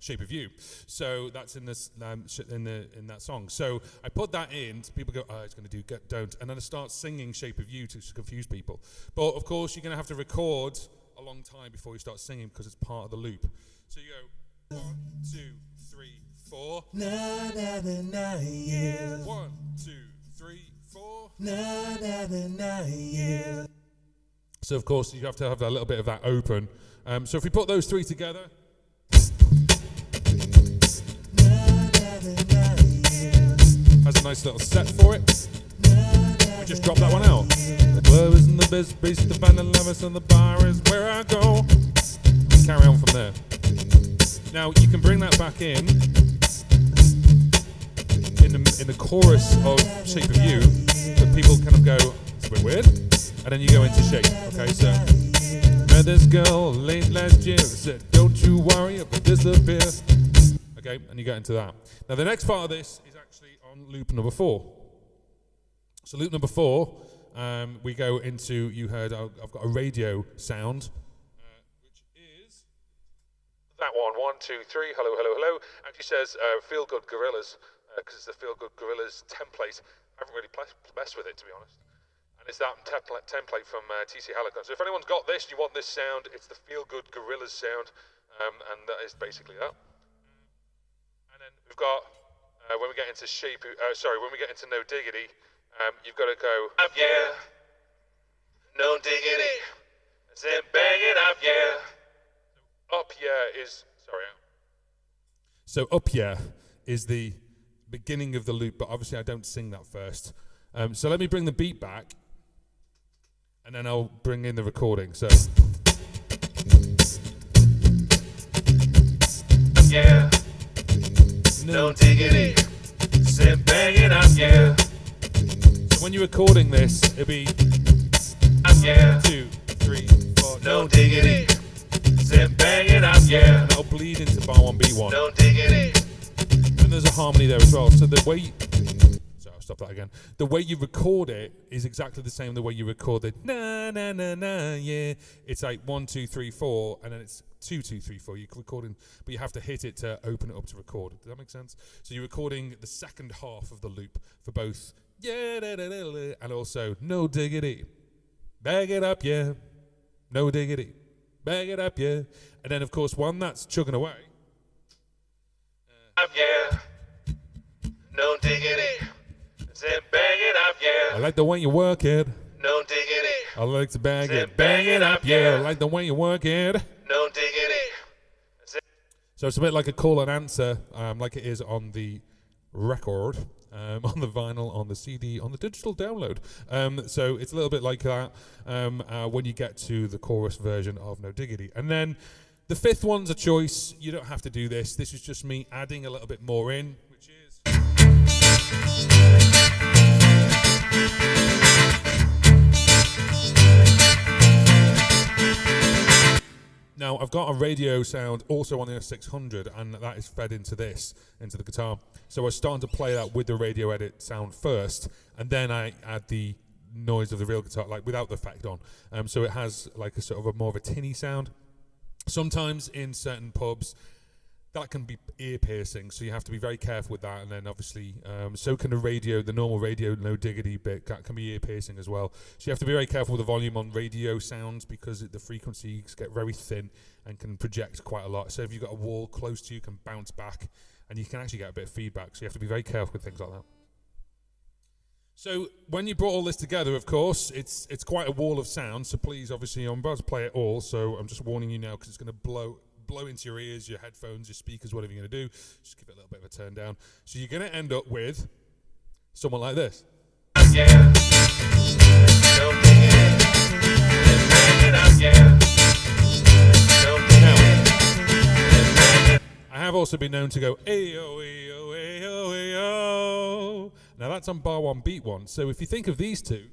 Shape of You. So that's in this in that song. So I put that in. People go, oh, it's going to do Don't, and then I start singing Shape of You to confuse people. But of course, you're going to have to record a long time before you start singing, because it's part of the loop. So you go 1, 2, 3, 4. 1, 2, 3, 4. So of course you have to have a little bit of that open. So if we put those 3 together, has a nice little set for it. We just drop that one out. The club isn't the best place to find the lovers, and the bar is where I go. Carry on from there. Now you can bring that back in the chorus of Shape of You, but people kind of go, it's a bit weird, and then you go into Shape. Okay, so met this girl late last year, said don't you worry if I disappear. Okay, and you get into that. Now the next part of this is actually on loop number 4. So loop number 4, we go into, you heard I've got a radio sound, which is that one. 1, 2, 3. Hello, hello, hello. Actually says Feel Good Gorillas, because it's the Feel Good Gorillas template. I haven't really messed with it, to be honest. And it's that template from TC Helicon. So if anyone's got this, you want this sound, it's the Feel Good Gorillas sound, and that is basically that. And then we've got when we get into when we get into No Diggity, you've got to go up, yeah, no diggity, then bang it up, yeah. So Up yeah is, sorry. So up yeah is the beginning of the loop, but obviously I don't sing that first. So let me bring the beat back, and then I'll bring in the recording. So yeah, no diggity, sit bang it up, yeah. So when you're recording this, it'll be yeah, 2, 3, 4, no diggity, sit bang it up, yeah. And that'll bleed into bar 1, beat 1. No diggity. And there's a harmony there as well. So the way, so I'll stop that again. The way you record it is exactly the same the way you record it. Na na na na, yeah. It's like 1, 2, 3, 4, and then it's 2, 2, 3, 4. You're recording, but you have to hit it to open it up to record. Does that make sense? So you're recording the second half of the loop for both yeah da, da, da, da, and also no diggity, bag it up, yeah, no diggity, bag it up, yeah. And then of course one that's chugging away. Yeah, no diggity, say bang it up, yeah. I like the way you work it. No diggity. I like to bang it up, yeah. I like the way you work it. No diggity. So it's a bit like a call and answer, like it is on the record, on the vinyl, on the CD, on the digital download. So it's a little bit like that when you get to the chorus version of No Diggity. And then the fifth one's a choice. You don't have to do this. This is just me adding a little bit more in, which is... Now, I've got a radio sound also on the S600, and that is fed into this, into the guitar. So I was starting to play that with the radio edit sound first, and then I add the noise of the real guitar, like without the effect on. So it has like a sort of a more of a tinny sound. Sometimes in certain pubs, that can be ear piercing, so you have to be very careful with that. And then obviously, so can the radio, the normal radio No Diggity bit, that can be ear piercing as well. So you have to be very careful with the volume on radio sounds because the frequencies get very thin and can project quite a lot. So if you've got a wall close to you, can bounce back, and you can actually get a bit of feedback. So you have to be very careful with things like that. So when you brought all this together, of course, it's quite a wall of sound. So please, obviously, I'm about to play it all. So I'm just warning you now because it's going to blow into your ears, your headphones, your speakers, whatever you're going to do. Just give it a little bit of a turn down. So you're going to end up with someone like this. Yeah. Don't dig it. Bang it up, yeah. Don't dig it. I have also been known to go ayo, ayo, ayo, ayo. Now that's on bar 1, beat 1. So if you think of these two.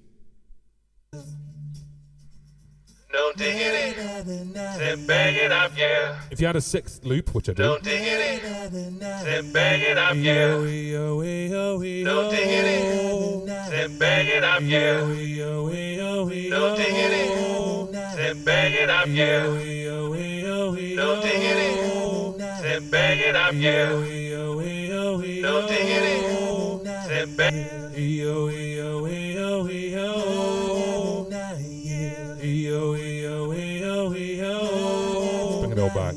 No diggity, then bang it up, yeah. If you had a sixth loop, which I do. No diggity, then bang it up, yeah. No diggity, then bang it up, yeah. No diggity, then bang it up, yeah. No diggity, then bang it up, yeah. No diggity, then bang it up, bring it all back.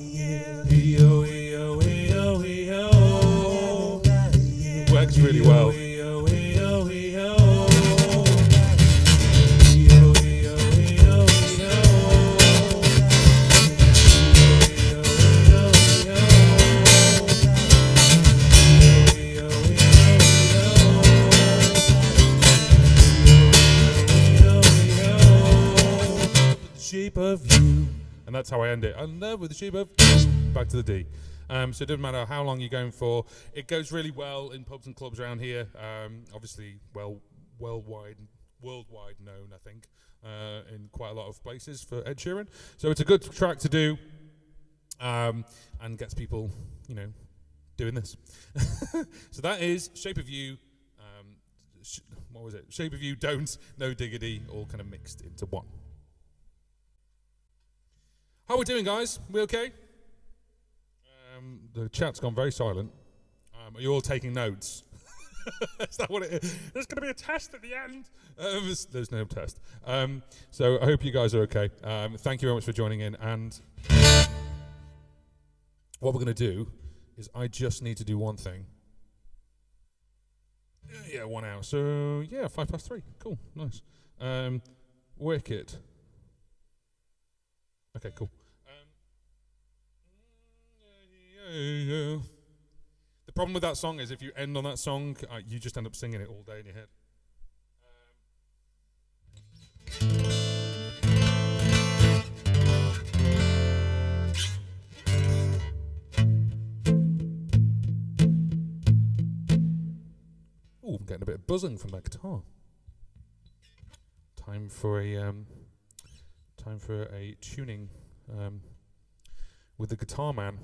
Works really well. Shape of you, and that's how I end it. And with the shape of back to the D. So it doesn't matter how long you're going for. It goes really well in pubs and clubs around here. Obviously, worldwide known, I think, in quite a lot of places for Ed Sheeran. So it's a good track to do, and gets people, doing this. So that is Shape of You. What was it? Shape of You, Don't, No Diggity, all kind of mixed into one. How are we doing, guys? We okay? The chat's gone very silent. Are you all taking notes? Is that what it is? There's going to be a test at the end. There's no test. So I hope you guys are okay. Thank you very much for joining in. And what we're going to do is I just need to do one thing. Yeah, 1 hour. So, yeah, 3:05. Cool, nice. Wicked. Okay, cool. problem with that song is if you end on that song, you just end up singing it all day in your head. Ooh, I'm getting a bit of buzzing from that guitar. Time for a tuning with the guitar man.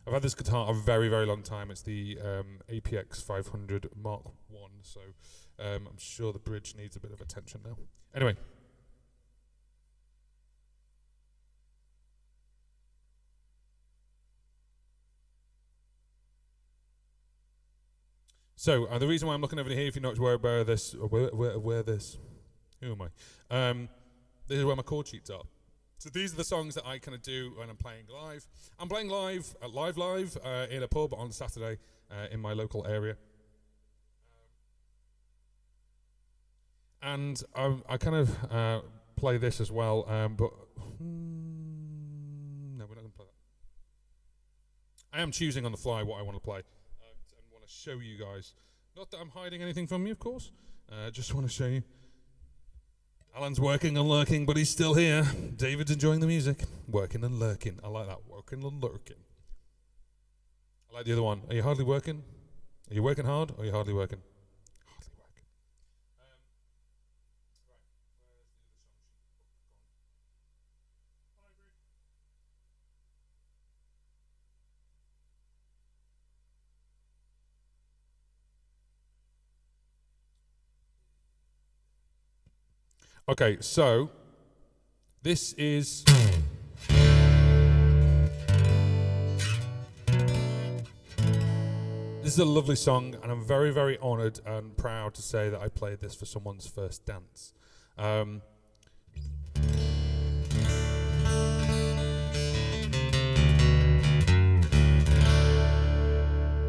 I've had this guitar a very, very long time. It's the APX 500 Mark I, so I'm sure the bridge needs a bit of attention now. Anyway. So the reason why I'm looking over here, if you're not aware of this, who am I? This is where my chord sheets are. So these are the songs that I kind of do when I'm playing live. I'm playing live at Live in a pub on Saturday in my local area. And I kind of play this as well, but no, we're not going to play that. I am choosing on the fly what I want to play. Show you guys. Not that I'm hiding anything from you, of course. Just want to show you. Alan's working and lurking, but he's still here. David's enjoying the music. Working and lurking. I like that. Working and lurking. I like the other one. Are you hardly working? Are you working hard or are you hardly working? Hardly working. Okay, so this is a lovely song, and I'm very, very honoured and proud to say that I played this for someone's first dance.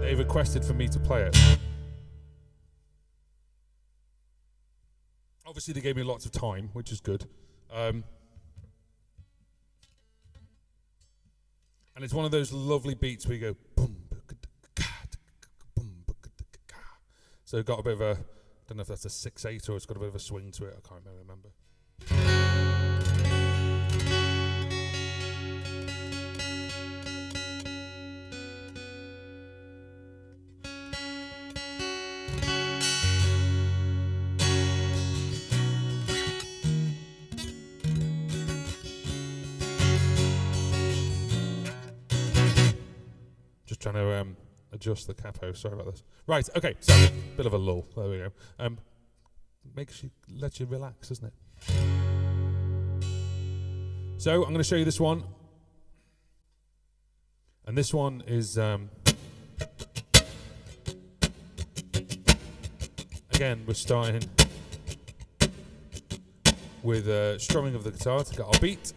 They requested for me to play it. Obviously, they gave me lots of time, which is good. And it's one of those lovely beats where you go boom, boom. So it got a bit of a, I don't know if that's a 6/8 or it's got a bit of a swing to it. I can't remember. Trying to adjust the capo. Sorry about this. Right. Okay. So bit of a lull. There we go. Lets you relax, doesn't it? So I'm going to show you this one, and this one is again we're starting with strumming of the guitar to get our beat.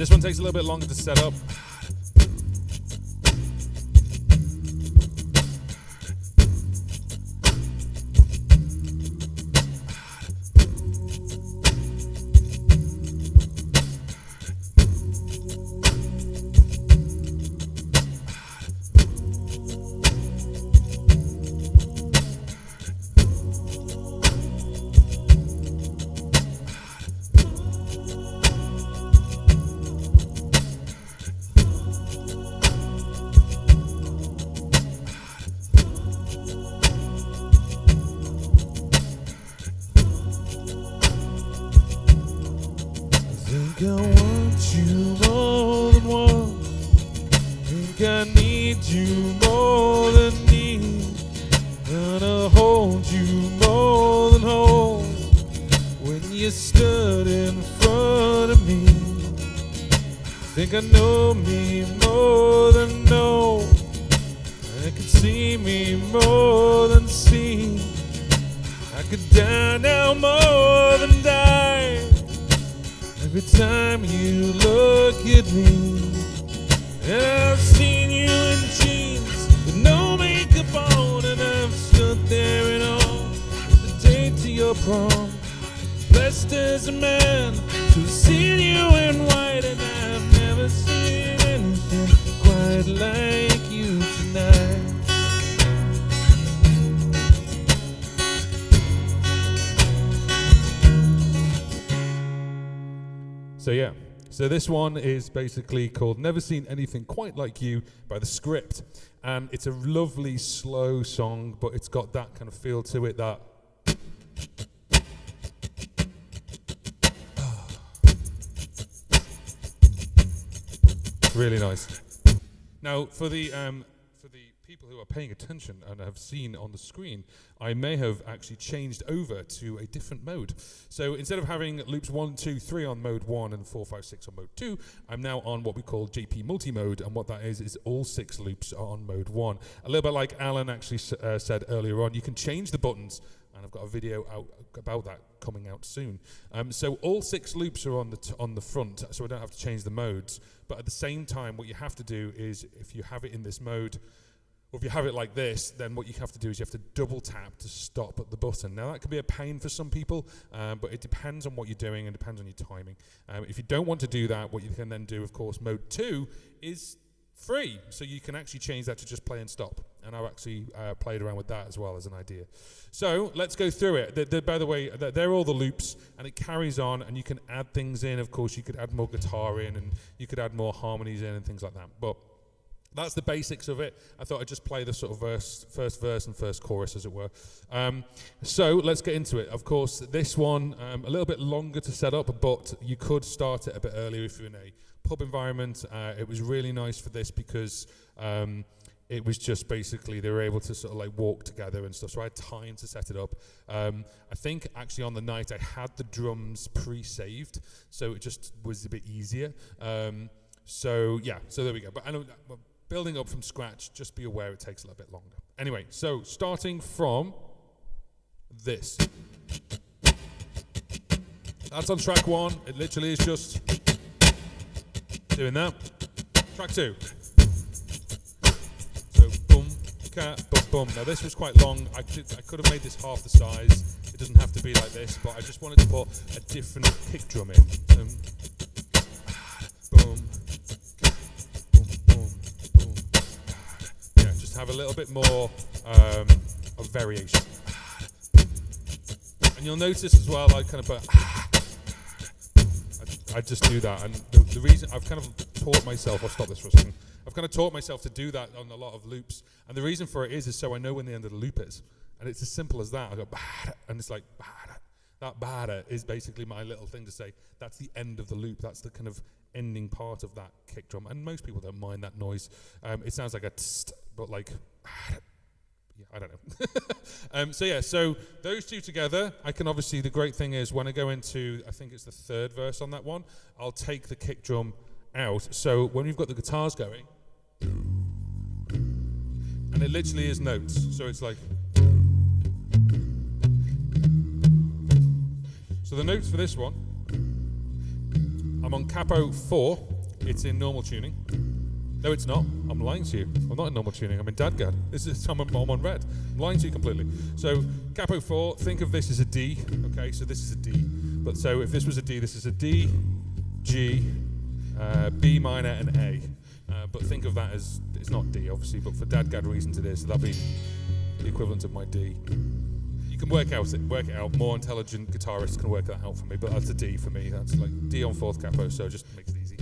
This one takes a little bit longer to set up. I want you more than one. Think I need you more than need. Gonna hold you more than hold. When you stood in front of me, think I know me more than know. I could see me more than see. I could die now more than die. Every time you look at me, and I've seen you in jeans with no makeup on, and I've stood there in awe the day to your prom. Blessed as a man to have seen you in white, and I've never seen anything quite like you tonight. So yeah, so this one is basically called Never Seen Anything Quite Like You by The Script. And it's a lovely slow song, but it's got that kind of feel to it that... really nice. Now, for the people who are paying attention and have seen on the screen, I may have actually changed over to a different mode. So instead of having loops 1, 2, 3 on mode 1 and 4, 5, 6 on mode 2, I'm now on what we call JP multi-mode, and what that is all 6 loops are on mode 1. A little bit like Alan actually said earlier on, you can change the buttons, and I've got a video out about that coming out soon. So all 6 loops are on the front, so I don't have to change the modes. But at the same time, what you have to do is, if you have it in this mode, or if you have it like this, then what you have to do is you have to double tap to stop at the button. Now that can be a pain for some people, but it depends on what you're doing and depends on your timing. If you don't want to do that, what you can then do, of course, mode 2 is free. So you can actually change that to just play and stop. And I've actually played around with that as well as an idea. So let's go through it. By the way, they're all the loops, and it carries on, and you can add things in. Of course, you could add more guitar in, and you could add more harmonies in and things like that. But that's the basics of it. I thought I'd just play the sort of first verse and first chorus, as it were. So let's get into it. Of course, this one, a little bit longer to set up, but you could start it a bit earlier if you're in a pub environment. It was really nice for this because it was just basically they were able to sort of like walk together and stuff. So I had time to set it up. I think actually on the night I had the drums pre-saved, so it just was a bit easier. So yeah, so there we go. But I know building up from scratch, just be aware it takes a little bit longer. Anyway, so starting from this. That's on track 1. It literally is just doing that. Track 2. So boom, cat, boom, boom. Now this was quite long. I could have made this half the size. It doesn't have to be like this, but I just wanted to put a different kick drum in. Boom, boom, boom, boom. Yeah, just have a little bit more of variation. And you'll notice as well, I kind of put. I just do that, and the reason I've kind of taught myself. I'll stop this for a second. I've kind of taught myself to do that on a lot of loops, and the reason for it is so I know when the end of the loop is, and it's as simple as that. I go and it's like that bada is basically my little thing to say. That's the end of the loop. That's the kind of ending part of that kick drum, and most people don't mind that noise. It sounds like a tst, but like. Yeah, I don't know. So yeah, so those two together, I can obviously, the great thing is when I go into, I think it's the 3rd verse on that one, I'll take the kick drum out. So when we've got the guitars going, and it literally is notes. So it's like, so the notes for this one, I'm on capo 4, it's in normal tuning. No, it's not. I'm lying to you. I'm not in normal tuning. I'm in dadgad. I'm on red. I'm lying to you completely. So capo 4, think of this as a D. Okay, so this is a D. But so if this was a D, this is a D, G, B minor, and A. But think of that as, it's not D obviously, but for dadgad reasons it is. So that'll be the equivalent of my D. You can work it out. More intelligent guitarists can work that out for me, but that's a D for me. That's like D on 4th capo, so just makes it easy.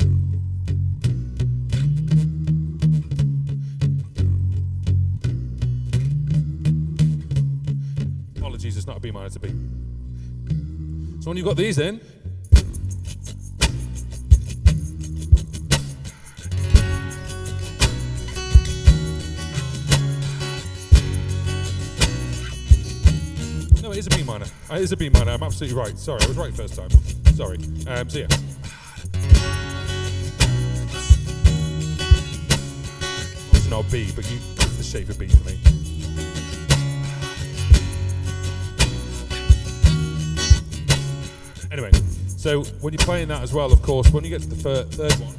Apologies, it's not a B minor, it's a B. So when you've got these in, no, it is a B minor. It is a B minor. I'm absolutely right. Sorry, I was right first time. Sorry. So yeah. It's not a B, but it's the shape of B for me. Anyway, so when you're playing that as well, of course, when you get to the third one,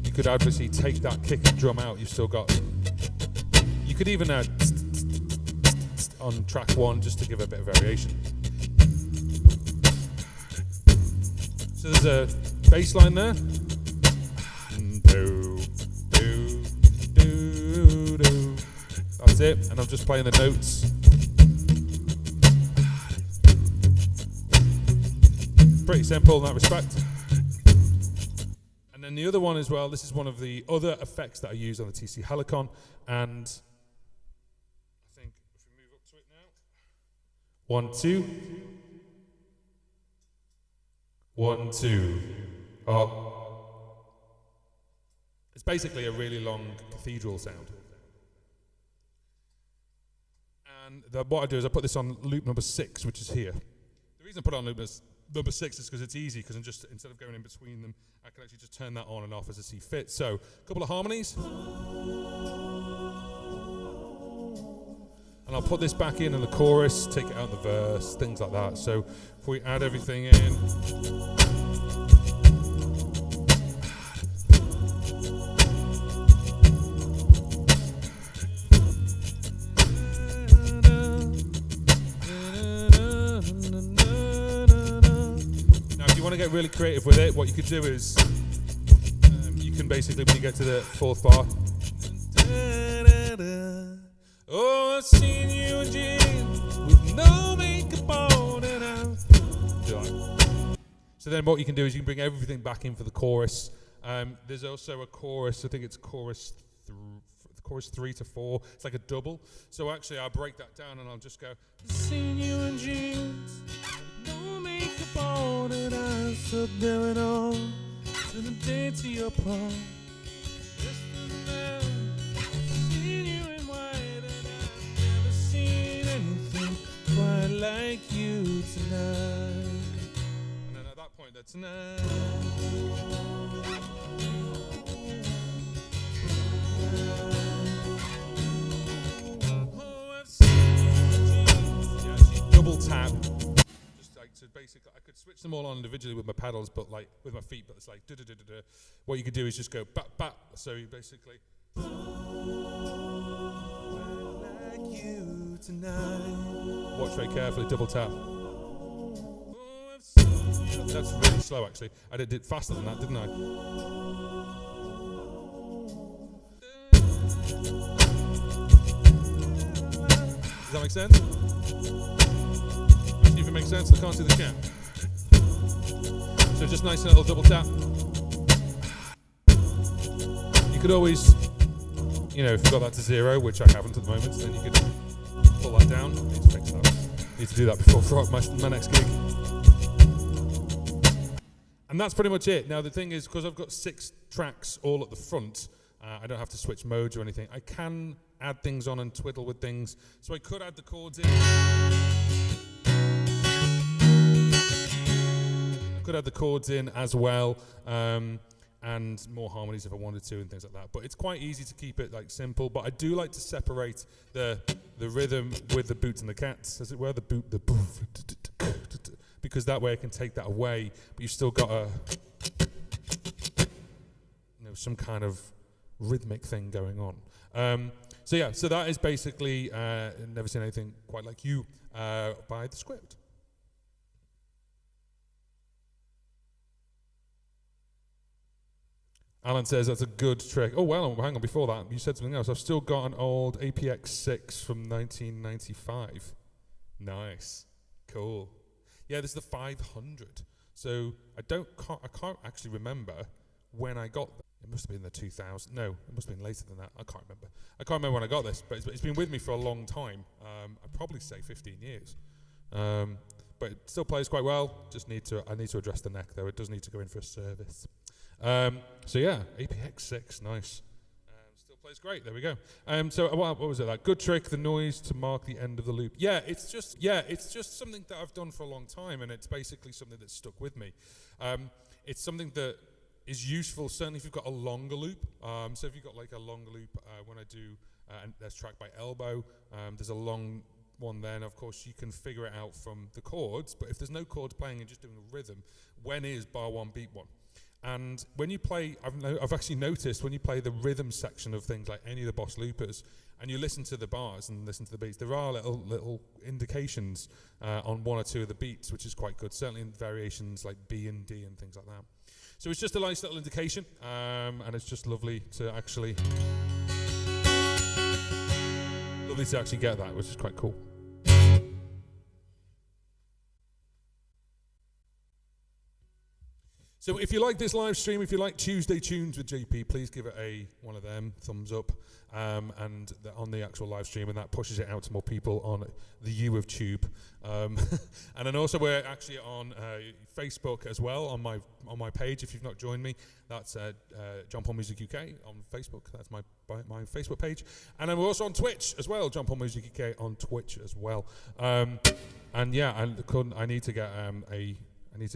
you could obviously take that kick and drum out. You've still got. You could even add on track 1 just to give it a bit of variation. So there's a bass line there. Do, do, do, do. That's it, and I'm just playing the notes. Pretty simple in that respect. And then the other one as well, this is one of the other effects that I use on the TC Helicon, and I think if we move up to it now. 1, 2. 1, 2. Up. It's basically a really long cathedral sound. And what I do is I put this on loop number 6, which is here. The reason I put it on loop number 6 is because it's easy, because I'm just, instead of going in between them, I can actually just turn that on and off as I see fit. So, a couple of harmonies. And I'll put this back in the chorus, take it out in the verse, things like that. So, if we add everything in. Want to get really creative with it, what you could do is you can basically, when you get to the 4th bar, oh, I've seen you in jeans with no makeup on and out. So then what you can do is you can bring everything back in for the chorus. There's also a chorus, I think it's chorus 3 to 4. It's like a double. So actually I'll break that down and I'll just go, seen you in jeans, no makeup on, and I stood there and all to the day to your prom. Seen you in white, and I've never seen anything quite like you tonight. And then at that point, that's tonight. Double tap, just like to basically, I could switch them all on individually with my pedals, but like with my feet, but it's like da-da-da-da-da. What you could do is just go bat. So you basically like you tonight. Watch very carefully, double tap. That's really slow actually. I did it faster than that, didn't I? Does that make sense? If it makes sense, I can't see the chat. So just nice little double tap. You could always, if you got that to 0, which I haven't at the moment, then you could pull that down. I need to fix that. I need to do that before my next gig. And that's pretty much it. Now the thing is, because I've got 6 tracks all at the front, I don't have to switch modes or anything. I can add things on and twiddle with things. So I could add the chords in. As well, and more harmonies if I wanted to and things like that. But it's quite easy to keep it like simple. But I do like to separate the rhythm with the boots and the cats, as it were, the boot, because that way I can take that away. But you've still got a some kind of rhythmic thing going on. So that is basically Never Seen Anything Quite Like You by The Script. Alan says that's a good trick. Oh, well, hang on, before that, you said something else. I've still got an old APX6 from 1995. Nice. Cool. Yeah, this is the 500. So I can't actually remember when I got them. It must have been the 2000. No, it must have been later than that. I can't remember when I got this, but it's been with me for a long time. I'd probably say 15 years. But it still plays quite well. I need to address the neck, though. It does need to go in for a service. So yeah, APX6, nice. Still plays great. There we go. So what was it? That good trick, the noise to mark the end of the loop. Yeah, it's just something that I've done for a long time, and it's basically something that's stuck with me. It's something that is useful, certainly if you've got a longer loop. So if you've got like a longer loop, when I do, and there's track by elbow, there's a long one then, of course, you can figure it out from the chords, but if there's no chords playing and just doing a rhythm, when is bar one, beat one? And when you play, I've actually noticed when you play the rhythm section of things like any of the Boss loopers, and you listen to the bars and listen to the beats, there are little indications on one or two of the beats, which is quite good, certainly in variations like B and D and things like that. So it's just a nice little indication, and it's just lovely to actually get that, which is quite cool. So if you like this live stream, if you like Tuesday Tunes with JP, please give it one of them, thumbs up, and on the actual live stream, and that pushes it out to more people on the U of Tube. And then also we're actually on Facebook as well, on my page. If you've not joined me, that's John Paul Music UK on Facebook. That's my Facebook page. And then we're also on Twitch as well, John Paul Music UK on Twitch as well. And yeah, I need to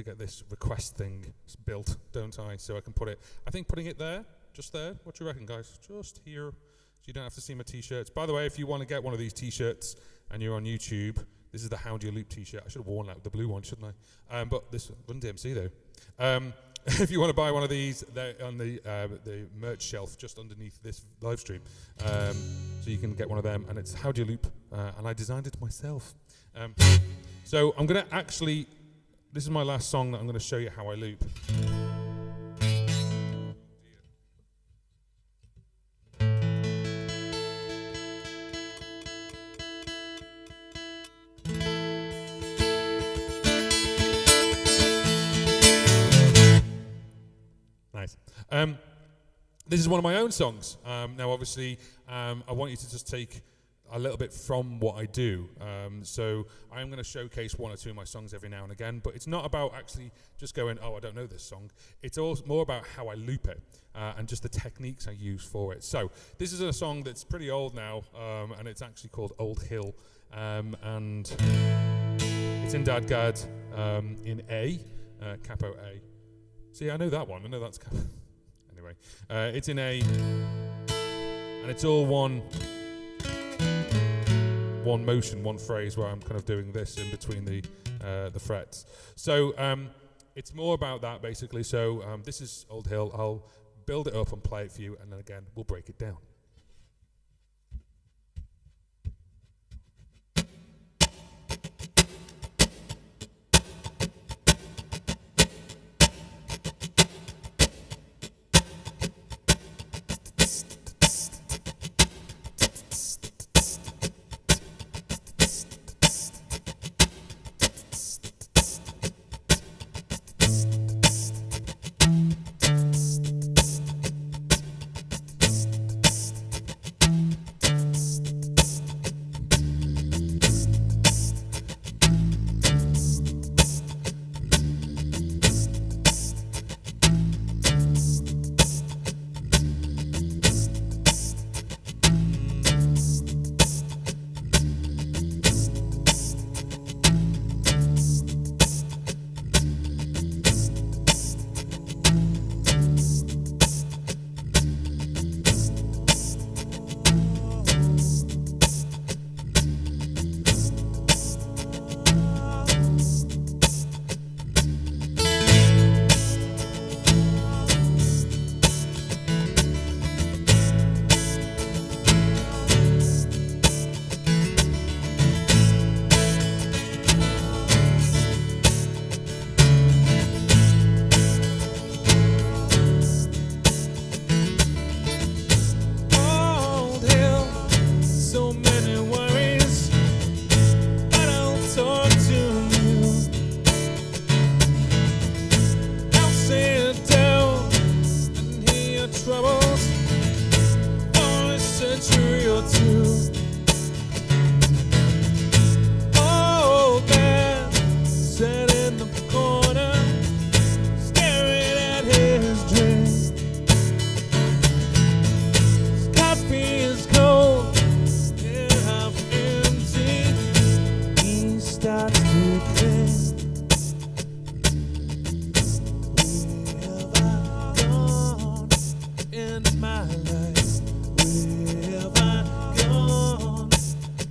get this request thing built, don't I? So I can put it, I think putting it there, just there. What do you reckon, guys? Just here, so you don't have to see my t-shirts. By the way, if you want to get one of these t-shirts and you're on YouTube, this is the How Do You Loop t-shirt. I should have worn that, the blue one, shouldn't I? But this Run DMC though. If you want to buy one of these, they're on the merch shelf just underneath this live stream. So you can get one of them, and it's How Do You Loop, and I designed it myself. So I'm going to actually, this is my last song that I'm going to show you how I loop. Nice. This is one of my own songs. Now, obviously, I want you to just take a little bit from what I do. So I'm going to showcase one or two of my songs every now and again, but it's not about actually just going, oh, I don't know this song. It's also more about how I loop it and just the techniques I use for it. So this is a song that's pretty old now, and it's actually called Old Hill, and it's in Dadgad in A, capo A. See, I know that one. I know that's capo. Anyway, it's in A, and it's all one motion, one phrase, where I'm kind of doing this in between the frets. So it's more about that, basically. So this is Old Hill. I'll build it up and play it for you, and then again, we'll break it down. got to think. Where have I gone in my life? Where have I gone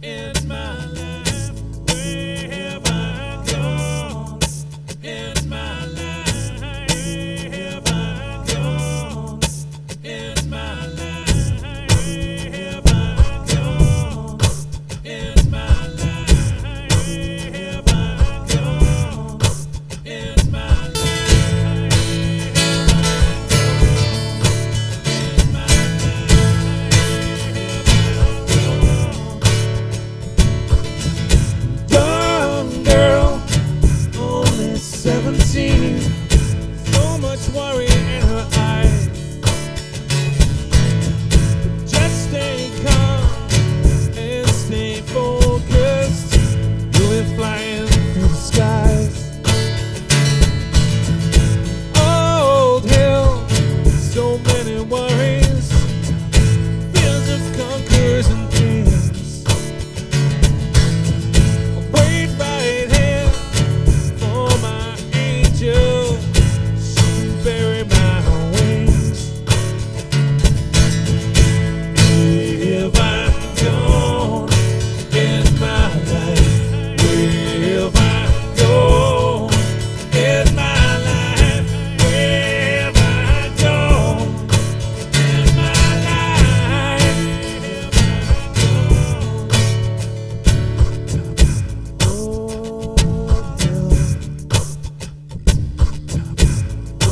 in my life? Where have I gone in my life? Where have I gone in my life? Where have I gone in my life? Where have I gone in my life? Young girl, only 17, so much worry in her eyes. Just stay calm and stay focused. You'll be flying through the skies. Old hill, so many worries, fears of conquerors and kings. Wait right here for my angel, she can bury my wings. Where have I gone in my life? Where have I gone in my life? Where have I gone in my life? Old hill,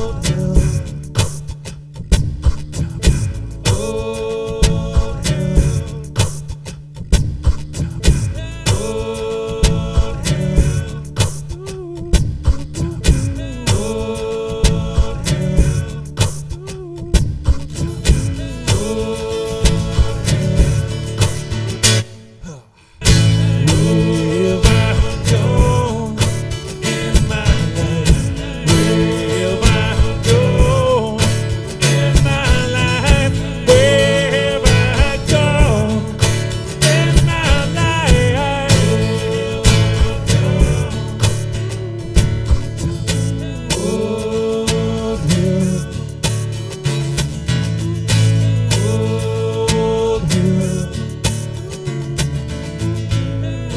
old hill, old Where have I gone in my life? Where have I gone in my life? Where have I gone in my life? Old hill, old hill,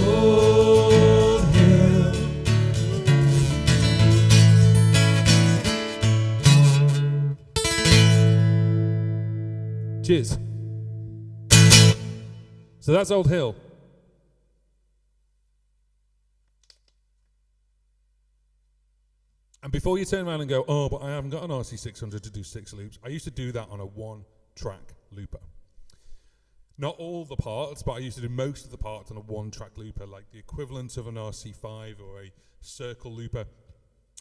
old hill. Cheers. So that's Old Hill. And before you turn around and go, oh, but I haven't got an RC600 to do 6 loops, I used to do that on a 1-track looper. Not all the parts, but I used to do most of the parts on a 1-track looper, like the equivalent of an RC5 or a circle looper.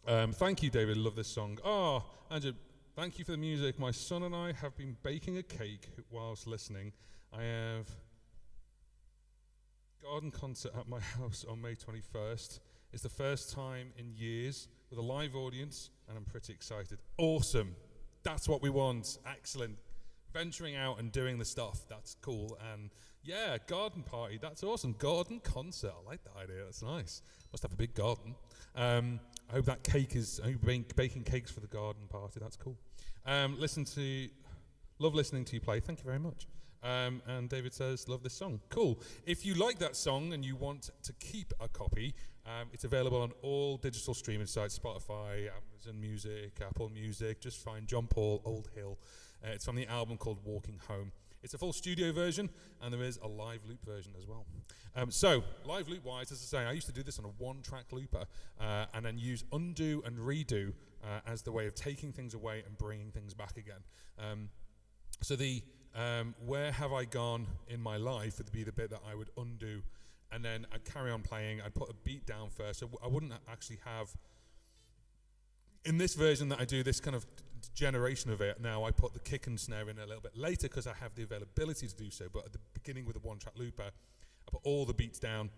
Thank you, David. Love this song. Oh, Andrew, thank you for the music. My son and I have been baking a cake whilst listening. I have garden concert at my house on May 21st. It's the first time in years with a live audience, and I'm pretty excited. Awesome. That's what we want. Excellent. Venturing out and doing the stuff. That's cool. And yeah, garden party. That's awesome. Garden concert. I like that idea. That's nice. Must have a big garden. I hope that cake is, I hope you're baking cakes for the garden party. That's cool. Love listening to you play. Thank you very much. And David says, love this song. Cool. If you like that song and you want to keep a copy, it's available on all digital streaming sites, Spotify, Amazon Music, Apple Music. Just find John Paul, Old Hill. It's from the album called Walking Home. It's a full studio version, and there is a live loop version as well. So, live loop-wise, as I say, I used to do this on a 1-track looper, and then use undo and redo as the way of taking things away and bringing things back again. So the where have I gone in my life would be the bit that I would undo, and then I'd carry on playing. I'd put a beat down first, so I wouldn't actually have, in this version that I do, this kind of generation of it, now I put the kick and snare in a little bit later because I have the availability to do so, but at the beginning with a 1-track looper, I put all the beats down,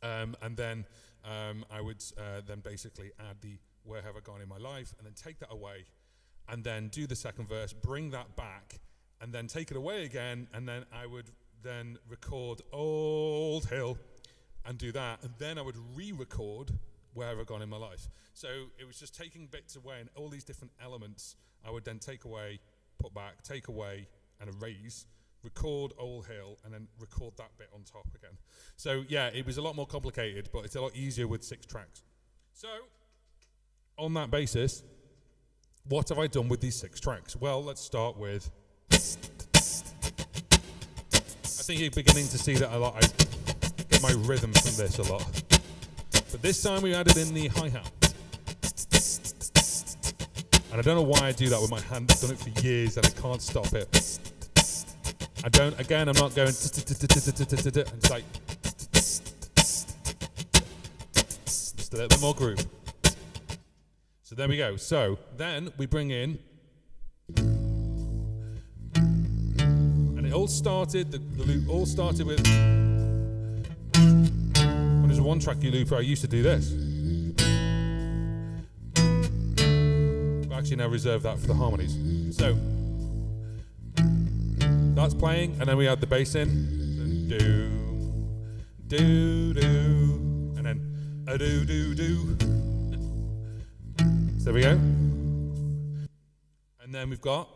and then I would then basically add the where have I gone in my life, and then take that away, and then do the second verse, bring that back, and then take it away again, and then I would then record Old Hill, and do that, and then I would re-record where have I gone in my life. So it was just taking bits away, and all these different elements I would then take away, put back, take away, and erase, record Old Hill, and then record that bit on top again. So yeah, it was a lot more complicated, but it's a lot easier with 6 tracks. So on that basis, what have I done with these 6 tracks? Well, let's start with, I think you're beginning to see that a lot. I get my rhythm from this a lot. But this time we added in the hi-hat. And I don't know why I do that with my hand. I've done it for years and I can't stop it. I'm not going, it's like, just a little bit more groove. So there we go. So then we bring in, and it all started, the loop all started with, when there's a 1-track looper, I used to do this. But actually now reserve that for the harmonies. So that's playing, and then we add the bass in, and do, do, do, and then a do, do, do. So there we go. And then we've got,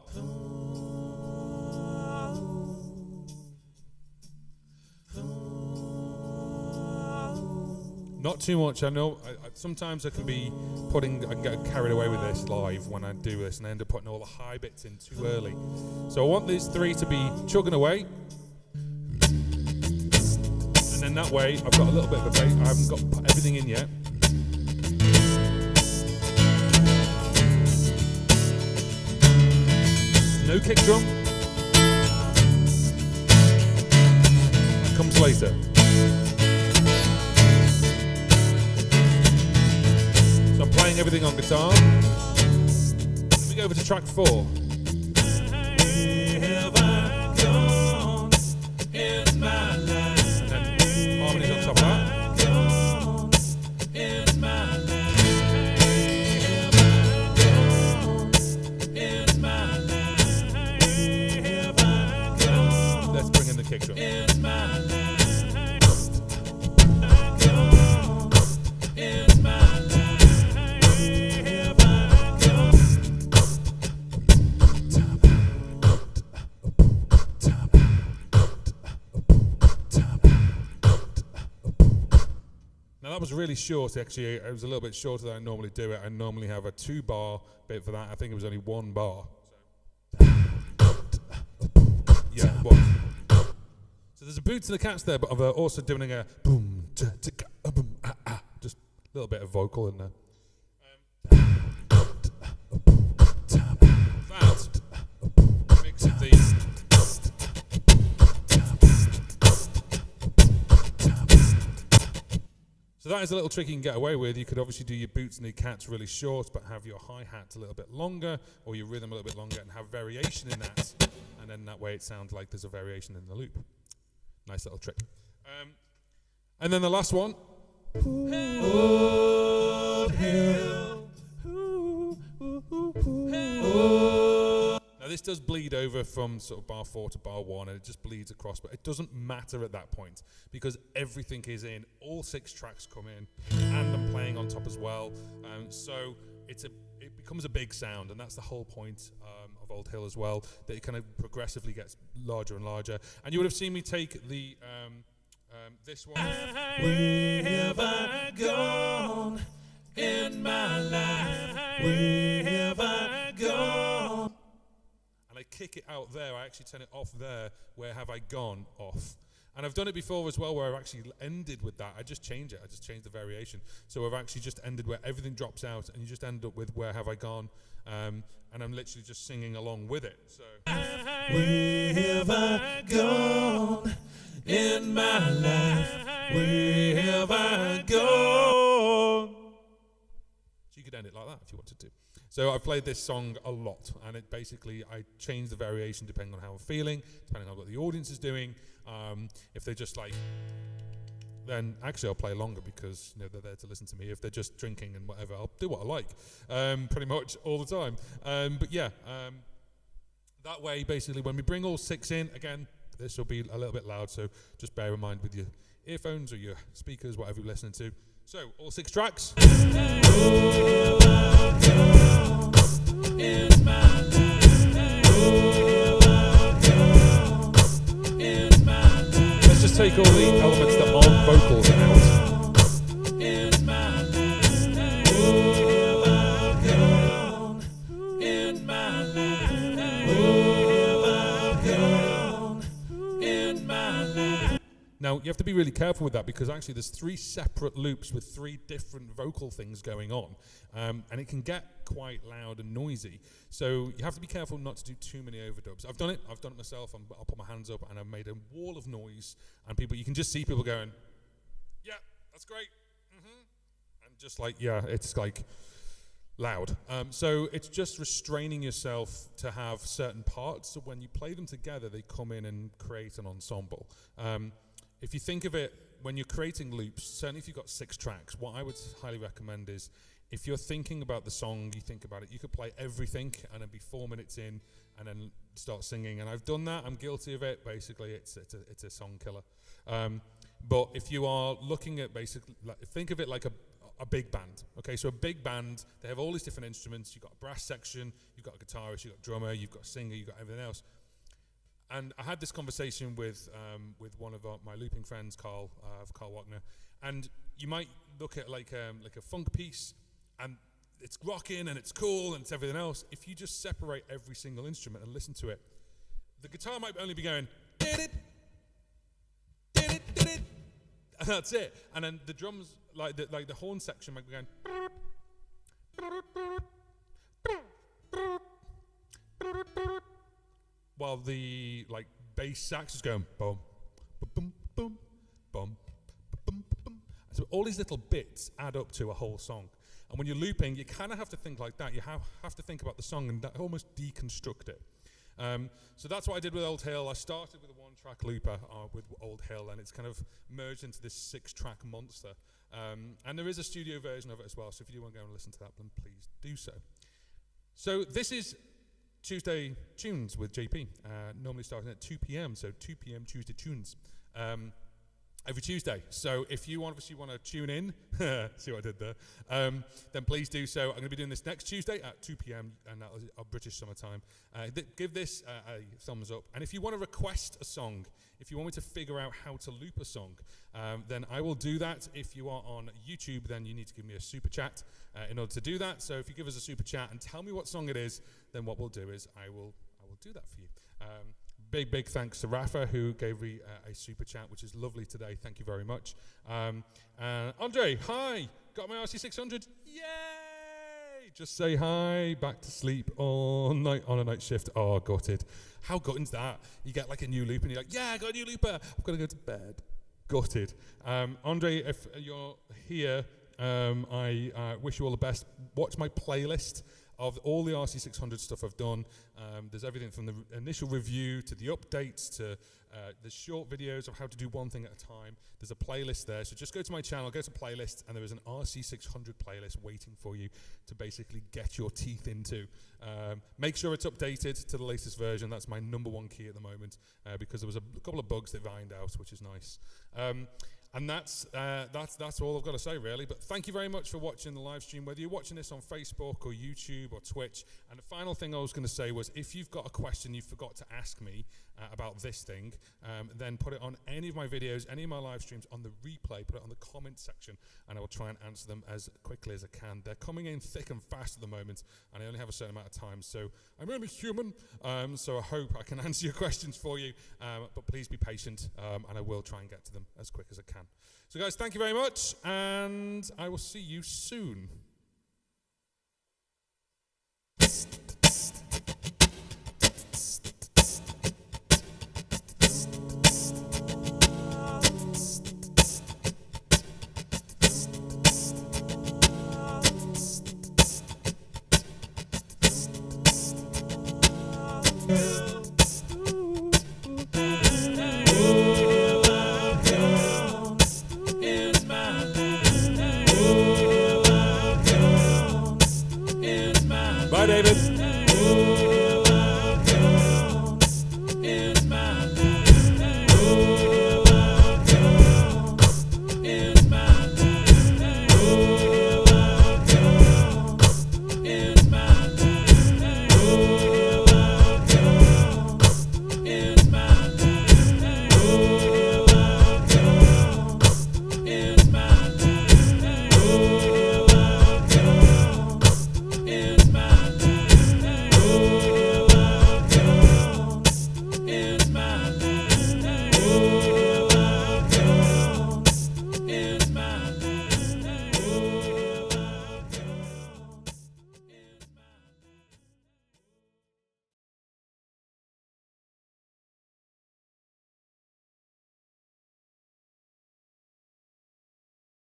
not too much. I know sometimes I can get carried away with this live when I do this, and I end up putting all the high bits in too early. So I want these 3 to be chugging away, and then that way I've got a little bit of a bass. I haven't got put everything in yet. No kick drum. That comes later. So I'm playing everything on guitar. Then we go over to track 4. Where have I gone in my life? And then harmonies on top of that. Kick drum. Now that was really short, actually. It was a little bit shorter than I normally do it. I normally have a 2-bar bit for that. I think it was only 1 bar. Yeah, it was. So there's a boot to the cats there, but I'm also doing a boom, boom, just a little bit of vocal in there. That mix of these. So that is a little trick you can get away with. You could obviously do your boots and your cats really short, but have your hi-hat a little bit longer, or your rhythm a little bit longer, and have variation in that. And then that way it sounds like there's a variation in the loop. Nice little trick. And then the last one. Old Hill. Now this does bleed over from sort of bar 4 to bar 1, and it just bleeds across, but it doesn't matter at that point because everything is in. All 6 tracks come in, and I'm playing on top as well. So it becomes a big sound, and that's the whole point of Old Hill as well, that it kind of progressively gets larger and larger. And you would have seen me take the this one. Where have I gone in my life? Where have I gone? And I kick it out there. I actually turn it off there. Where have I gone off? And I've done it before as well, where I've actually ended with that. I just change it. I just change the variation. So I've actually just ended where everything drops out, and you just end up with where have I gone, and I'm literally just singing along with it. So where have I gone in my life? Where have I gone? So you could end it like that if you wanted to. So I've played this song a lot, and it basically, I change the variation depending on how I'm feeling, depending on what the audience is doing. If they're just like, then actually I'll play longer because they're there to listen to me. If they're just drinking and whatever, I'll do what I like, pretty much all the time. But yeah, that way basically when we bring all 6 in, again, this will be a little bit loud, so just bear in mind with your earphones or your speakers, whatever you're listening to. So, all 6 tracks. Let's just take all the elements that aren't vocals out. Now, you have to be really careful with that because actually there's 3 separate loops with 3 different vocal things going on. And it can get quite loud and noisy. So you have to be careful not to do too many overdubs. I've done it myself. I'll put my hands up and I've made a wall of noise. And you can just see people going, yeah, that's great. And just like, yeah, it's like loud. So it's just restraining yourself to have certain parts. So when you play them together, they come in and create an ensemble. If you think of it, when you're creating loops, certainly if you've got 6 tracks, what I would highly recommend is if you're thinking about the song, you think about it, you could play everything and then be 4 minutes in and then start singing. And I've done that. I'm guilty of it. Basically, it's a song killer. But if you are looking at basically, think of it like a big band. Okay, so a big band, they have all these different instruments. You've got a brass section, you've got a guitarist, you've got a drummer, you've got a singer, you've got everything else. And I had this conversation with one of my looping friends, Carl Wagner, and you might look at like a funk piece, and it's rocking and it's cool and it's everything else. If you just separate every single instrument and listen to it, the guitar might only be going, did it, and that's it. And then the drums, like the horn section, might be going. While the bass sax is going boom, boom, boom, boom, boom, boom. So all these little bits add up to a whole song. And when you're looping, you kind of have to think like that. You have to think about the song and almost deconstruct it. So that's what I did with Old Hill. I started with a 1-track looper with Old Hill, and it's kind of merged into this 6-track monster. And there is a studio version of it as well. So if you do want to go and listen to that, then please do so. So this is Tuesday Tunes with JP, normally starting at 2 p.m, so 2 p.m. Tuesday Tunes, every Tuesday. So if you obviously want to tune in, see what I did there, then please do so. I'm going to be doing this next Tuesday at 2 p.m, and that was our British summertime. Give this a thumbs up. And if you want to request a song, if you want me to figure out how to loop a song, then I will do that. If you are on YouTube, then you need to give me a super chat in order to do that. So if you give us a super chat and tell me what song it is, then what we'll do is I will do that for you. Big thanks to Rafa, who gave me a super chat, which is lovely today. Thank you very much. Andre, hi. Got my RC600. Yay! Just say hi. Back to sleep all night on a night shift. Oh, gutted. How gutting's that? You get like a new loop and you're like, yeah, I got a new looper. I've got to go to bed. Gutted. Andre, if you're here, I wish you all the best. Watch my playlist of all the RC600 stuff I've done. There's everything from the initial review to the updates to the short videos of how to do one thing at a time. There's a playlist there, so just go to my channel, go to playlist, and there is an RC600 playlist waiting for you to basically get your teeth into. Make sure it's updated to the latest version. That's my #1 key at the moment, because there was a couple of bugs that ironed out, which is nice. And that's all I've got to say, really. But thank you very much for watching the live stream, whether you're watching this on Facebook or YouTube or Twitch. And the final thing I was going to say was, if you've got a question you forgot to ask me about this thing, then put it on any of my videos, any of my live streams on the replay, put it on the comment section, and I will try and answer them as quickly as I can. They're coming in thick and fast at the moment, and I only have a certain amount of time, so I'm only human, so I hope I can answer your questions for you, but please be patient, and I will try and get to them as quick as I can. So guys, thank you very much, and I will see you soon.